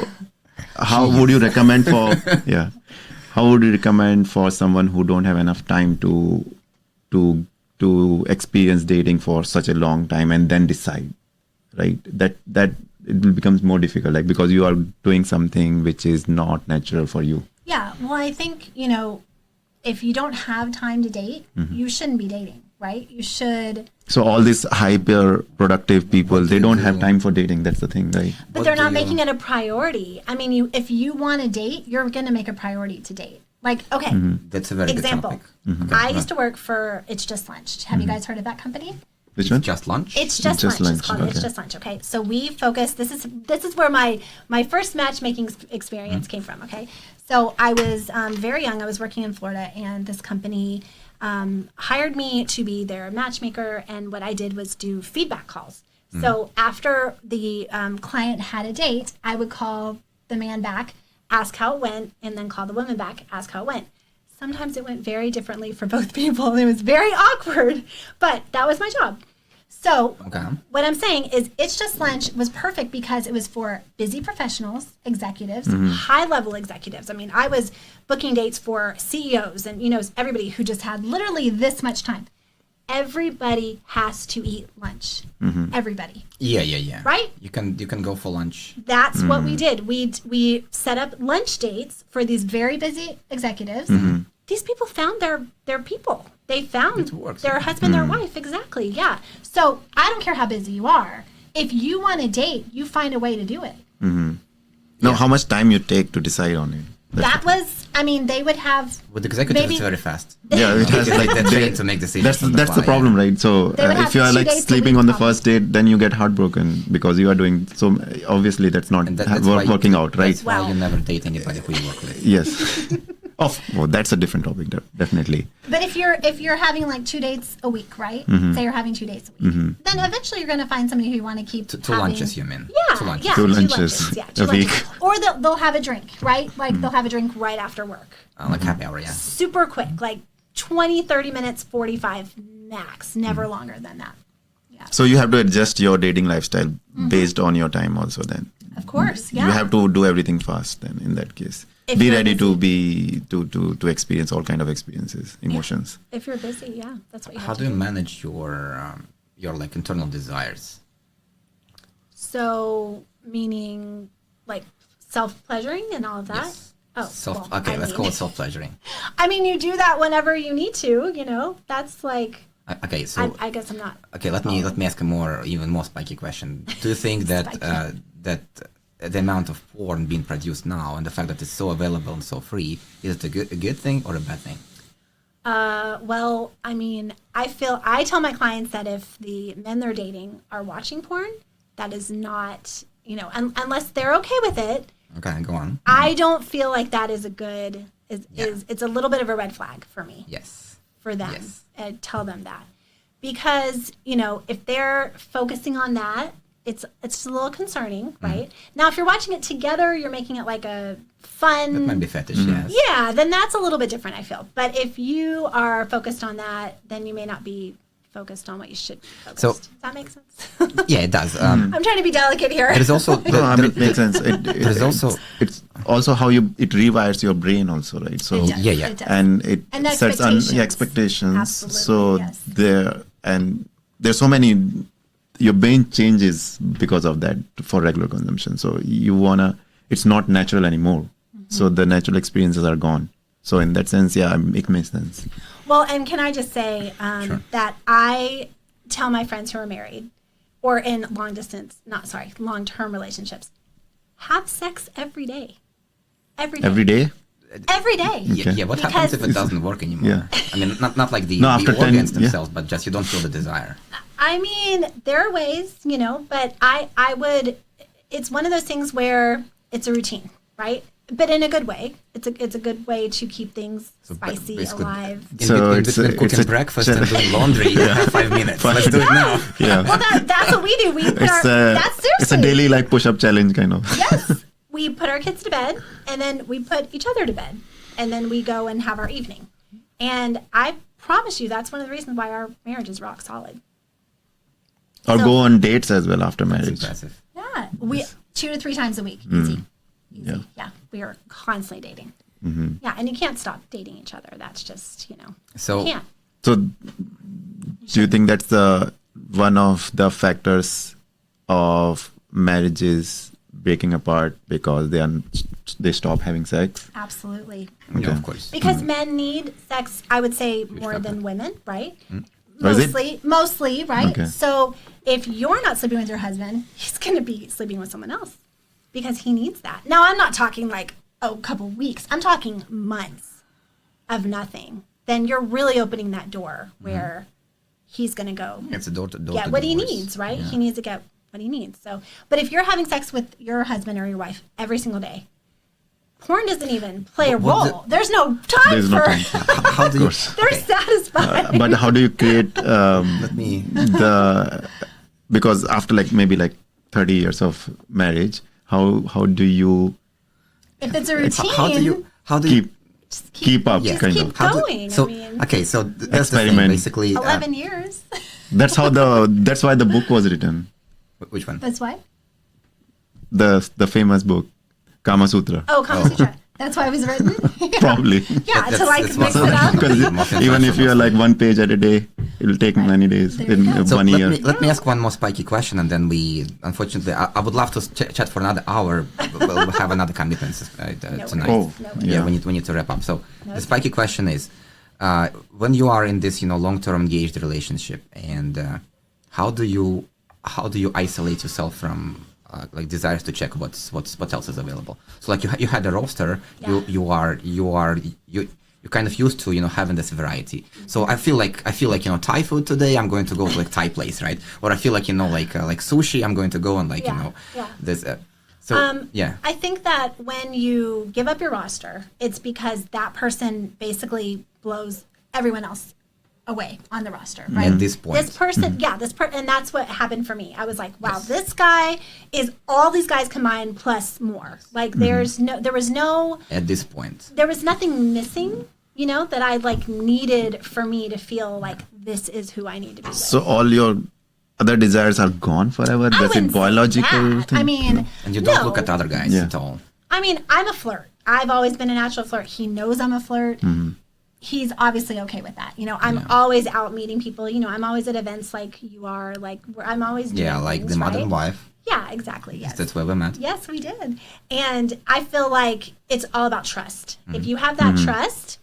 Speaker 3: would you recommend for how would you recommend for someone who don't have enough time to experience dating for such a long time and then decide, right? That it will becomes more difficult, like, because you are doing something which is not natural for you.
Speaker 2: Yeah. Well, I think, if you don't have time to date, you shouldn't be dating, right? You should.
Speaker 3: So all these hyper productive people, they don't have time for dating. That's the thing, right?
Speaker 2: But they're not making it a priority. I mean, if you want to date, you're going to make a priority to date. Like, okay,
Speaker 1: That's a very
Speaker 2: example.
Speaker 1: good topic.
Speaker 2: I used to work for It's Just Lunch. Have you guys heard of that company?
Speaker 3: Which one?
Speaker 1: Just lunch?
Speaker 2: It's Just
Speaker 3: Just
Speaker 2: Lunch.
Speaker 3: Lunch,
Speaker 2: It's called It's
Speaker 3: okay.
Speaker 2: Just Lunch. Okay, so we focus. This is where my first matchmaking experience came from. Okay, so I was very young. I was working in Florida, and this company hired me to be their matchmaker. And what I did was do feedback calls. So after the client had a date, I would call the man back, ask how it went, and then call the woman back, ask how it went. Sometimes it went very differently for both people. It was very awkward, but that was my job. So what I'm saying is It's Just Lunch was perfect because it was for busy professionals, executives, high-level executives. I mean, I was booking dates for CEOs and, everybody who just had literally this much time. Everybody has to eat lunch. Everybody.
Speaker 1: Yeah.
Speaker 2: Right?
Speaker 1: You can go for lunch.
Speaker 2: That's what we did. We set up lunch dates for these very busy executives. These people found their people. They found their husband, their wife. Exactly. Yeah. So I don't care how busy you are. If you want to date, you find a way to do it.
Speaker 3: Now, how much time you take to decide on it?
Speaker 2: They would have.
Speaker 1: With executives,
Speaker 2: maybe-
Speaker 1: it's very fast.
Speaker 3: Yeah, it has like
Speaker 1: They're trained to make decisions.
Speaker 3: That's the problem, right? So
Speaker 2: They would
Speaker 3: if
Speaker 2: have
Speaker 3: you are
Speaker 2: 2
Speaker 3: like
Speaker 2: days a
Speaker 3: sleeping
Speaker 2: week
Speaker 3: on the
Speaker 2: probably.
Speaker 3: first date, then you get heartbroken because you are doing so. Obviously, that's not
Speaker 1: And that's why
Speaker 3: working out, right?
Speaker 1: That's why you never date anybody who you work with.
Speaker 3: Yes. That's a different topic, definitely.
Speaker 2: But if you're having like 2 dates a week, right? Say you're having 2 dates a week, then eventually you're going to find somebody who you want to keep.
Speaker 1: Two lunches, you mean?
Speaker 2: Yeah,
Speaker 1: Two lunches.
Speaker 2: yeah,
Speaker 3: 2 lunches
Speaker 2: Yeah,
Speaker 3: a week.
Speaker 2: Or they'll have a drink, right? Like they'll have a drink right after work.
Speaker 1: Like happy hour, yeah.
Speaker 2: Super quick, like 20, 30 minutes, 45 max, never longer than that. Yeah.
Speaker 3: So you have to adjust your dating lifestyle based on your time also then.
Speaker 2: Of course, yeah.
Speaker 3: You have to do everything fast then in that case.
Speaker 2: If
Speaker 3: Be
Speaker 2: you're
Speaker 3: ready to
Speaker 2: busy.
Speaker 3: be to experience all kind of experiences, emotions.
Speaker 2: If you're busy, yeah, that's what you
Speaker 1: How
Speaker 2: have
Speaker 1: do
Speaker 2: to
Speaker 1: you
Speaker 2: do.
Speaker 1: manage your like internal desires?
Speaker 2: So, meaning like self-pleasuring and all of that?
Speaker 1: Yes.
Speaker 2: Oh,
Speaker 1: Let's call it self-pleasuring.
Speaker 2: I mean, you do that whenever you need to, that's like,
Speaker 1: Okay, so
Speaker 2: I guess I'm not.
Speaker 1: okay, let me ask a even more spiky question. Do you think that
Speaker 2: Spiky.
Speaker 1: that the amount of porn being produced now and the fact that it's so available and so free, is it a good thing or a bad thing?
Speaker 2: Well, I mean, I tell my clients that if the men they're dating are watching porn, that is not, unless they're okay with it,
Speaker 1: Okay, go on.
Speaker 2: I don't feel like that is it's a little bit of a red flag for me.
Speaker 1: Yes.
Speaker 2: For them.
Speaker 1: Yes.
Speaker 2: And tell them that. Because, if they're focusing on that, it's a little concerning, right? Now, if you're watching it together, you're making it like a fun.
Speaker 1: That might be fetish, yes.
Speaker 2: Yeah, then that's a little bit different, I feel. But if you are focused on that, then you may not be focused on what you should be focused.
Speaker 1: So-
Speaker 2: Does that make sense?
Speaker 1: Yeah, it does.
Speaker 2: I'm trying to be delicate here.
Speaker 1: There's also
Speaker 3: It makes sense.
Speaker 1: there's also
Speaker 3: It's also how it rewires your brain also, right? So
Speaker 2: It does.
Speaker 1: yeah.
Speaker 2: It does.
Speaker 3: and it
Speaker 2: And the
Speaker 3: sets expectations.
Speaker 2: Absolutely,
Speaker 3: So
Speaker 2: yes.
Speaker 3: there's so many. Your brain changes because of that for regular consumption. So it's not natural anymore. So the natural experiences are gone. So in that sense, yeah, it makes sense.
Speaker 2: Well, and can I just say that I tell my friends who are married or in long-term relationships, have sex every day. Every day.
Speaker 3: Every day?
Speaker 2: Every day.
Speaker 1: yeah. What happens if it doesn't work anymore?
Speaker 3: Yeah.
Speaker 1: I mean, not like the
Speaker 3: after 10,
Speaker 1: organs
Speaker 3: yeah.
Speaker 1: themselves, but just you don't feel the desire.
Speaker 2: I mean, there are ways, but I would, it's one of those things where it's a routine, right? But in a good way. It's a good way to keep things spicy,
Speaker 1: basically,
Speaker 2: alive.
Speaker 1: In between cooking breakfast and doing laundry, you have 5 minutes. Let's do it now.
Speaker 3: Yeah.
Speaker 2: Well, that's what we do. We put that's seriously.
Speaker 3: It's a daily like push-up challenge kind of.
Speaker 2: Yes. We put our kids to bed, and then we put each other to bed, and then we go and have our evening. And I promise you, that's one of the reasons why our marriage is rock solid.
Speaker 3: Or go on dates as well after
Speaker 1: That's
Speaker 3: marriage.
Speaker 1: impressive.
Speaker 2: Yeah, we 2 to 3 times a week. Easy.
Speaker 3: Yeah.
Speaker 2: We are constantly dating. Yeah, and you can't stop dating each other. That's just,
Speaker 1: So
Speaker 2: you can't.
Speaker 3: So do you think that's one of the factors of marriages breaking apart because they stop having sex?
Speaker 2: Absolutely.
Speaker 1: yeah, of course.
Speaker 2: Because men need sex, I would say, more than women, right?
Speaker 3: Oh, is it?
Speaker 2: Mostly, right?
Speaker 3: Okay.
Speaker 2: So if you're not sleeping with your husband, he's going to be sleeping with someone else because he needs that. Now, I'm not talking like a couple weeks. I'm talking months of nothing. Then you're really opening that door where he's going to go
Speaker 1: It's a door to
Speaker 2: get what he needs, right?
Speaker 1: Yeah.
Speaker 2: He needs to get what he needs. So, but if you're having sex with your husband or your wife every single day, porn doesn't even play a
Speaker 1: What
Speaker 2: role. There's no time
Speaker 3: There's
Speaker 2: for
Speaker 3: no time.
Speaker 1: How do you?
Speaker 2: They're satisfied.
Speaker 3: But how do you create
Speaker 1: Let me.
Speaker 3: because after maybe 30 years of marriage, how do you
Speaker 2: If it's a routine,
Speaker 1: How do you?
Speaker 3: keep up
Speaker 1: Yeah.
Speaker 3: kind
Speaker 2: keep
Speaker 3: of?
Speaker 1: How do-
Speaker 2: going.
Speaker 1: so
Speaker 2: I mean,
Speaker 1: okay, so that's the thing.
Speaker 3: Experiment.
Speaker 1: Basically,
Speaker 2: 11 years.
Speaker 3: That's why the book was written.
Speaker 1: which one?
Speaker 2: That's why.
Speaker 3: The famous book, Kama Sutra.
Speaker 2: Oh, Kama Sutra. That's why it was written.
Speaker 3: Probably.
Speaker 2: Yeah,
Speaker 1: That's-
Speaker 2: to
Speaker 1: that's
Speaker 2: mix
Speaker 1: what-
Speaker 2: it up.
Speaker 3: Because
Speaker 1: Most
Speaker 3: even if you're one page at a day, it'll take many days
Speaker 2: There you
Speaker 3: in
Speaker 2: go.
Speaker 1: So
Speaker 3: 1 year.
Speaker 1: let me ask one more spiky question, and then unfortunately, I would love to chat for another hour. We'll have another commitment tonight.
Speaker 3: Oh,
Speaker 1: Yeah,
Speaker 3: yeah.
Speaker 1: we need to wrap up. So
Speaker 2: No,
Speaker 1: the spiky question is, when you are in this long-term engaged relationship, and how do you isolate yourself from desires to check what else is available? So you had a roster,
Speaker 2: Yeah.
Speaker 1: you're kind of used to having this variety. So I feel like Thai food today, I'm going to go to Thai place, right? Or I feel like like sushi, I'm going to go and
Speaker 2: Yeah.
Speaker 1: this. Yeah.
Speaker 2: I think that when you give up your roster, it's because that person basically blows everyone else away on the roster, right?
Speaker 1: At this point.
Speaker 2: This person, and that's what happened for me. I was like, wow, this guy is all these guys combined plus more. There was
Speaker 1: At this point.
Speaker 2: there was nothing missing, that I needed for me to feel like this is who I need to be with.
Speaker 3: So all your other desires are gone forever?
Speaker 2: I
Speaker 3: That's a
Speaker 2: wouldn't say
Speaker 3: biological
Speaker 2: that.
Speaker 3: thing?
Speaker 2: I mean,
Speaker 1: And you don't
Speaker 2: no.
Speaker 1: look at other guys
Speaker 3: Yeah.
Speaker 1: at all.
Speaker 2: I mean, I'm a flirt. I've always been a natural flirt. He knows I'm a flirt. He's obviously okay with that. I'm always out meeting people. I'm always at events like you are. I'm always doing
Speaker 1: Like
Speaker 2: things,
Speaker 1: the modern
Speaker 2: right?
Speaker 1: wife.
Speaker 2: Yeah, exactly. Yes.
Speaker 1: That's where we met.
Speaker 2: Yes, we did. And I feel like it's all about trust. If you have that trust,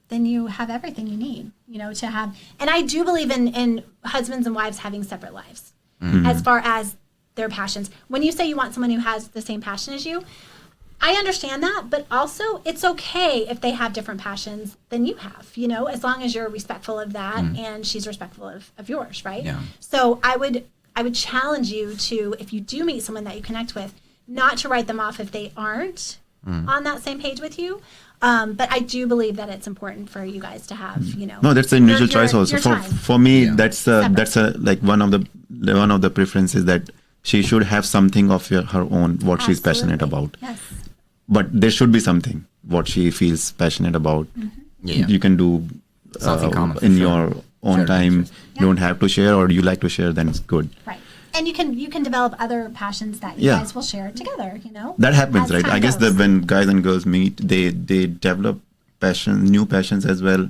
Speaker 2: then you have everything you need, to have. And I do believe in husbands and wives having separate lives as far as their passions. When you say you want someone who has the same passion as you, I understand that, but also it's okay if they have different passions than you have, as long as you're respectful of that and she's respectful of yours, right?
Speaker 1: Yeah.
Speaker 2: So I would challenge you to, if you do meet someone that you connect with, not to write them off if they aren't on that same page with you. But I do believe that it's important for you guys to have,
Speaker 3: No, that's an individual choice
Speaker 2: your
Speaker 3: also.
Speaker 2: time.
Speaker 3: For me,
Speaker 1: Yeah.
Speaker 3: that's one of the preferences that she should have something of her own, what she's passionate
Speaker 2: Absolutely.
Speaker 3: about.
Speaker 2: Yes.
Speaker 3: But there should be something what she feels passionate about.
Speaker 1: Yeah.
Speaker 3: You can do
Speaker 1: Something common for
Speaker 3: in
Speaker 1: sure.
Speaker 3: your own
Speaker 1: Shared
Speaker 3: time.
Speaker 1: interest.
Speaker 3: don't have to share, or you like to share, then it's good.
Speaker 2: Right. And you can develop other passions that you guys will share together, That
Speaker 3: happens, right? I guess that when guys and girls meet, they develop new passions as well.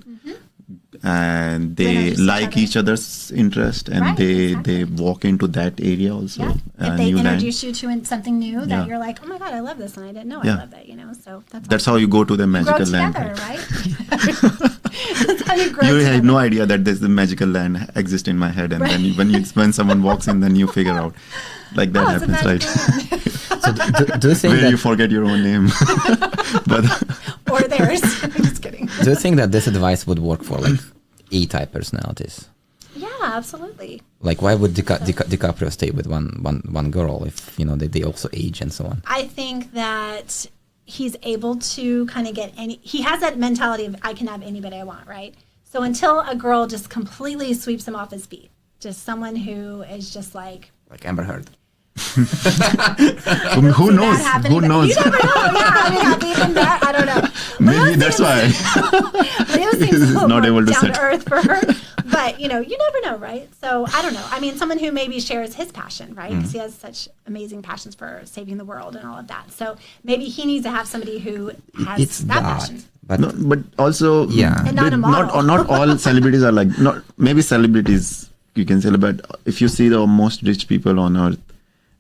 Speaker 3: And they like each other's interest, and they walk into that area also.
Speaker 2: Yeah. If they introduce you to something new that you're like, oh my God, I love this, and I didn't know I love that, So that's
Speaker 3: how you go to the magical land.
Speaker 2: Grow together, right? That's how you grow
Speaker 3: You
Speaker 2: together.
Speaker 3: have no idea that there's the magical land exists in my head, and then when someone walks in, then you figure out. Like that happens, right?
Speaker 1: So do you think
Speaker 3: where you forget your own name, but
Speaker 2: or theirs? I'm just kidding.
Speaker 1: Do you think that this advice would work for like E-type personalities?
Speaker 2: Yeah, absolutely.
Speaker 1: Like, why would DiCaprio stay with one girl if they also age and so on?
Speaker 2: I think that he's able to kind of get he has that mentality of I can have anybody I want, right? So until a girl just completely sweeps him off his feet, just someone who is just like
Speaker 1: Amber Heard.
Speaker 3: Who knows? Who knows?
Speaker 2: You never know. Yeah, I mean, have they been there? I don't know.
Speaker 3: Maybe that's why.
Speaker 2: Leo seems
Speaker 3: not able to
Speaker 2: down to earth for her. But, you never know, right? So, I don't know. I mean, someone who maybe shares his passion, right? Because he has such amazing passions for saving the world and all of that. So, maybe he needs to have somebody who has that passion.
Speaker 3: But also,
Speaker 2: and not a model.
Speaker 3: Not all celebrities are like, maybe celebrities, you can say, but if you see the most rich people on earth,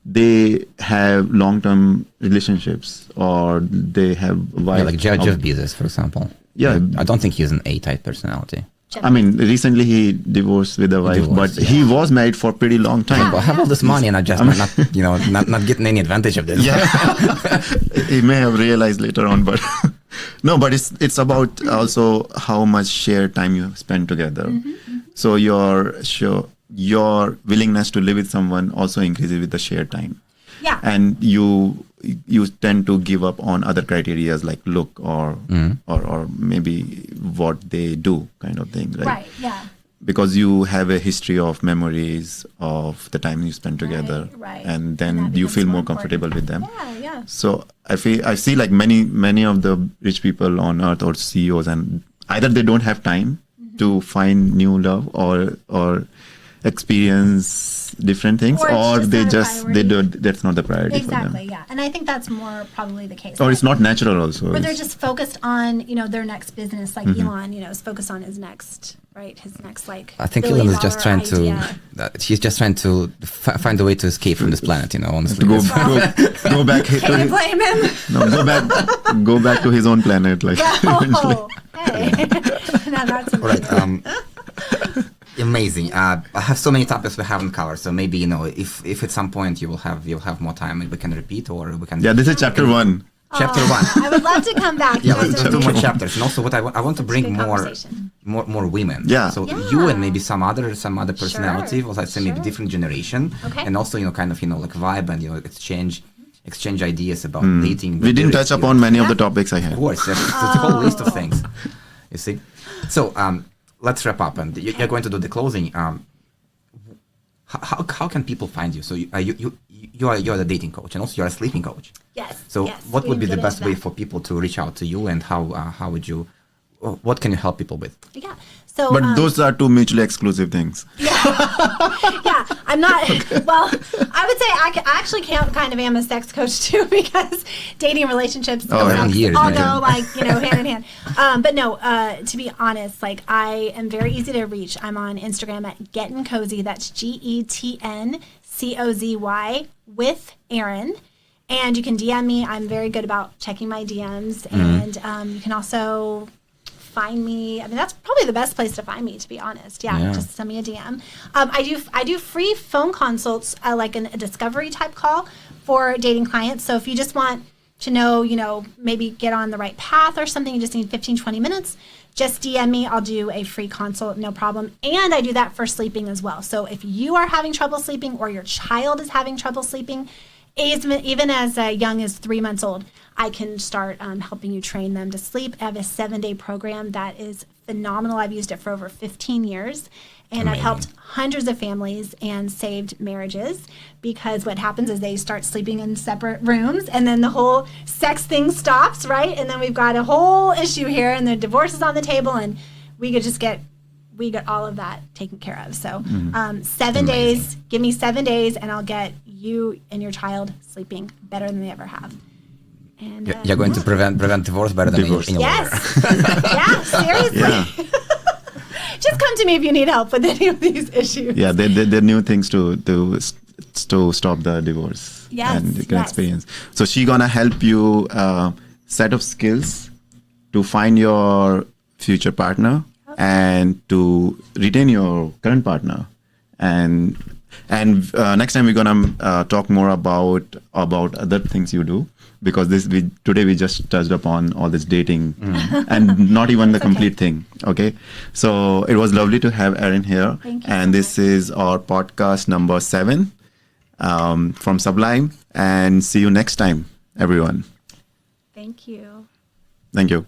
Speaker 3: they have long-term relationships, or they have wives.
Speaker 1: Like Jeff Bezos, for example.
Speaker 3: Yeah.
Speaker 1: I don't think he's an A-type personality.
Speaker 3: I mean, recently he divorced with a wife, but he was married for a pretty long time.
Speaker 1: Yeah, I have all this money and I just not getting any advantage of this.
Speaker 3: Yeah. He may have realized later on, but no, but it's about also how much shared time you spend together. So your willingness to live with someone also increases with the shared time.
Speaker 2: Yeah.
Speaker 3: And you tend to give up on other criteria like look or maybe what they do kind of thing.
Speaker 2: Right, yeah.
Speaker 3: Because you have a history of memories of the time you spend together.
Speaker 2: Right.
Speaker 3: And then you feel more comfortable with them.
Speaker 2: Yeah.
Speaker 3: So I see like many of the rich people on earth or CEOs, and either they don't have time to find new love or experience different things, or that's not the priority for them.
Speaker 2: Exactly, yeah. And I think that's more probably the case.
Speaker 3: Or it's not natural also.
Speaker 2: Or they're just focused on, their next business, like Elon, is focused on his next I think
Speaker 1: Elon is just trying he's just trying to find a way to escape from this planet, honestly.
Speaker 3: Go back.
Speaker 2: Can you blame him?
Speaker 3: No, go back to his own planet. Like,
Speaker 2: oh, hey. No, that's amazing.
Speaker 1: Right. Amazing. I have so many topics we haven't covered, so maybe if at some point you'll have more time, maybe we can repeat, or we can.
Speaker 3: Yeah, this is chapter 1.
Speaker 1: Chapter 1.
Speaker 2: I would love to come back.
Speaker 1: Yeah, let's do more chapters. And also, what I want to bring more women.
Speaker 3: Yeah.
Speaker 1: So you and maybe some other personality, or let's say maybe different generation, and also kind of like vibe and exchange ideas about dating.
Speaker 3: We didn't touch upon many of the topics I had.
Speaker 1: Of course, it's a whole list of things. You see. So let's wrap up, and you're going to do the closing. How can people find you? So you're the dating coach, and also you're a sleeping coach.
Speaker 2: Yes.
Speaker 1: So what would be the best way for people to reach out to you, and how would you? What can you help people with?
Speaker 2: Yeah. So,
Speaker 3: but those are two mutually exclusive things.
Speaker 2: Yeah. Yeah. I'm not. Okay. Well, I would say I actually kind of am a sex coach too, because dating, relationships, all go hand in hand. But no, to be honest, like I am very easy to reach. I'm on Instagram at Gettin' Cozy. That's GETN COZY with Erin. And you can DM me. I'm very good about checking my DMs. And you can also find me. I mean, that's probably the best place to find me, to be honest. Yeah. Just send me a DM. I do free phone consults, like a discovery type call for dating clients. So if you just want to know, maybe get on the right path or something, you just need 15, 20 minutes, just DM me. I'll do a free consult, no problem. And I do that for sleeping as well. So if you are having trouble sleeping, or your child is having trouble sleeping, even as young as 3 months old, I can start helping you train them to sleep. I have a 7-day program that is phenomenal. I've used it for over 15 years, and I've helped hundreds of families and saved marriages, because what happens is they start sleeping in separate rooms, and then the whole sex thing stops, right? And then we've got a whole issue here, and the divorce is on the table, and we could just get we get all of that taken care of. So 7 days, give me 7 days, and I'll get you and your child sleeping better than they ever have. And
Speaker 1: You're going to prevent divorce better than
Speaker 3: Divorce.
Speaker 1: anyone.
Speaker 2: yes, yeah, seriously.
Speaker 3: Yeah.
Speaker 2: Just come to me if you need help with any of these issues.
Speaker 3: Yeah, they're new things to stop the divorce.
Speaker 2: Yes,
Speaker 3: And you can
Speaker 2: yes.
Speaker 3: experience. So she gonna help you set of skills to find your future partner and to retain your current partner. And next time we're gonna talk more about other things you do, because today we just touched upon all this dating and not even the complete thing. Okay, so it was lovely to have Erin here.
Speaker 2: Thank you
Speaker 3: And
Speaker 2: so
Speaker 3: this is our podcast number 7 from Sublime. And see you next time, everyone.
Speaker 2: Thank you.
Speaker 3: Thank you.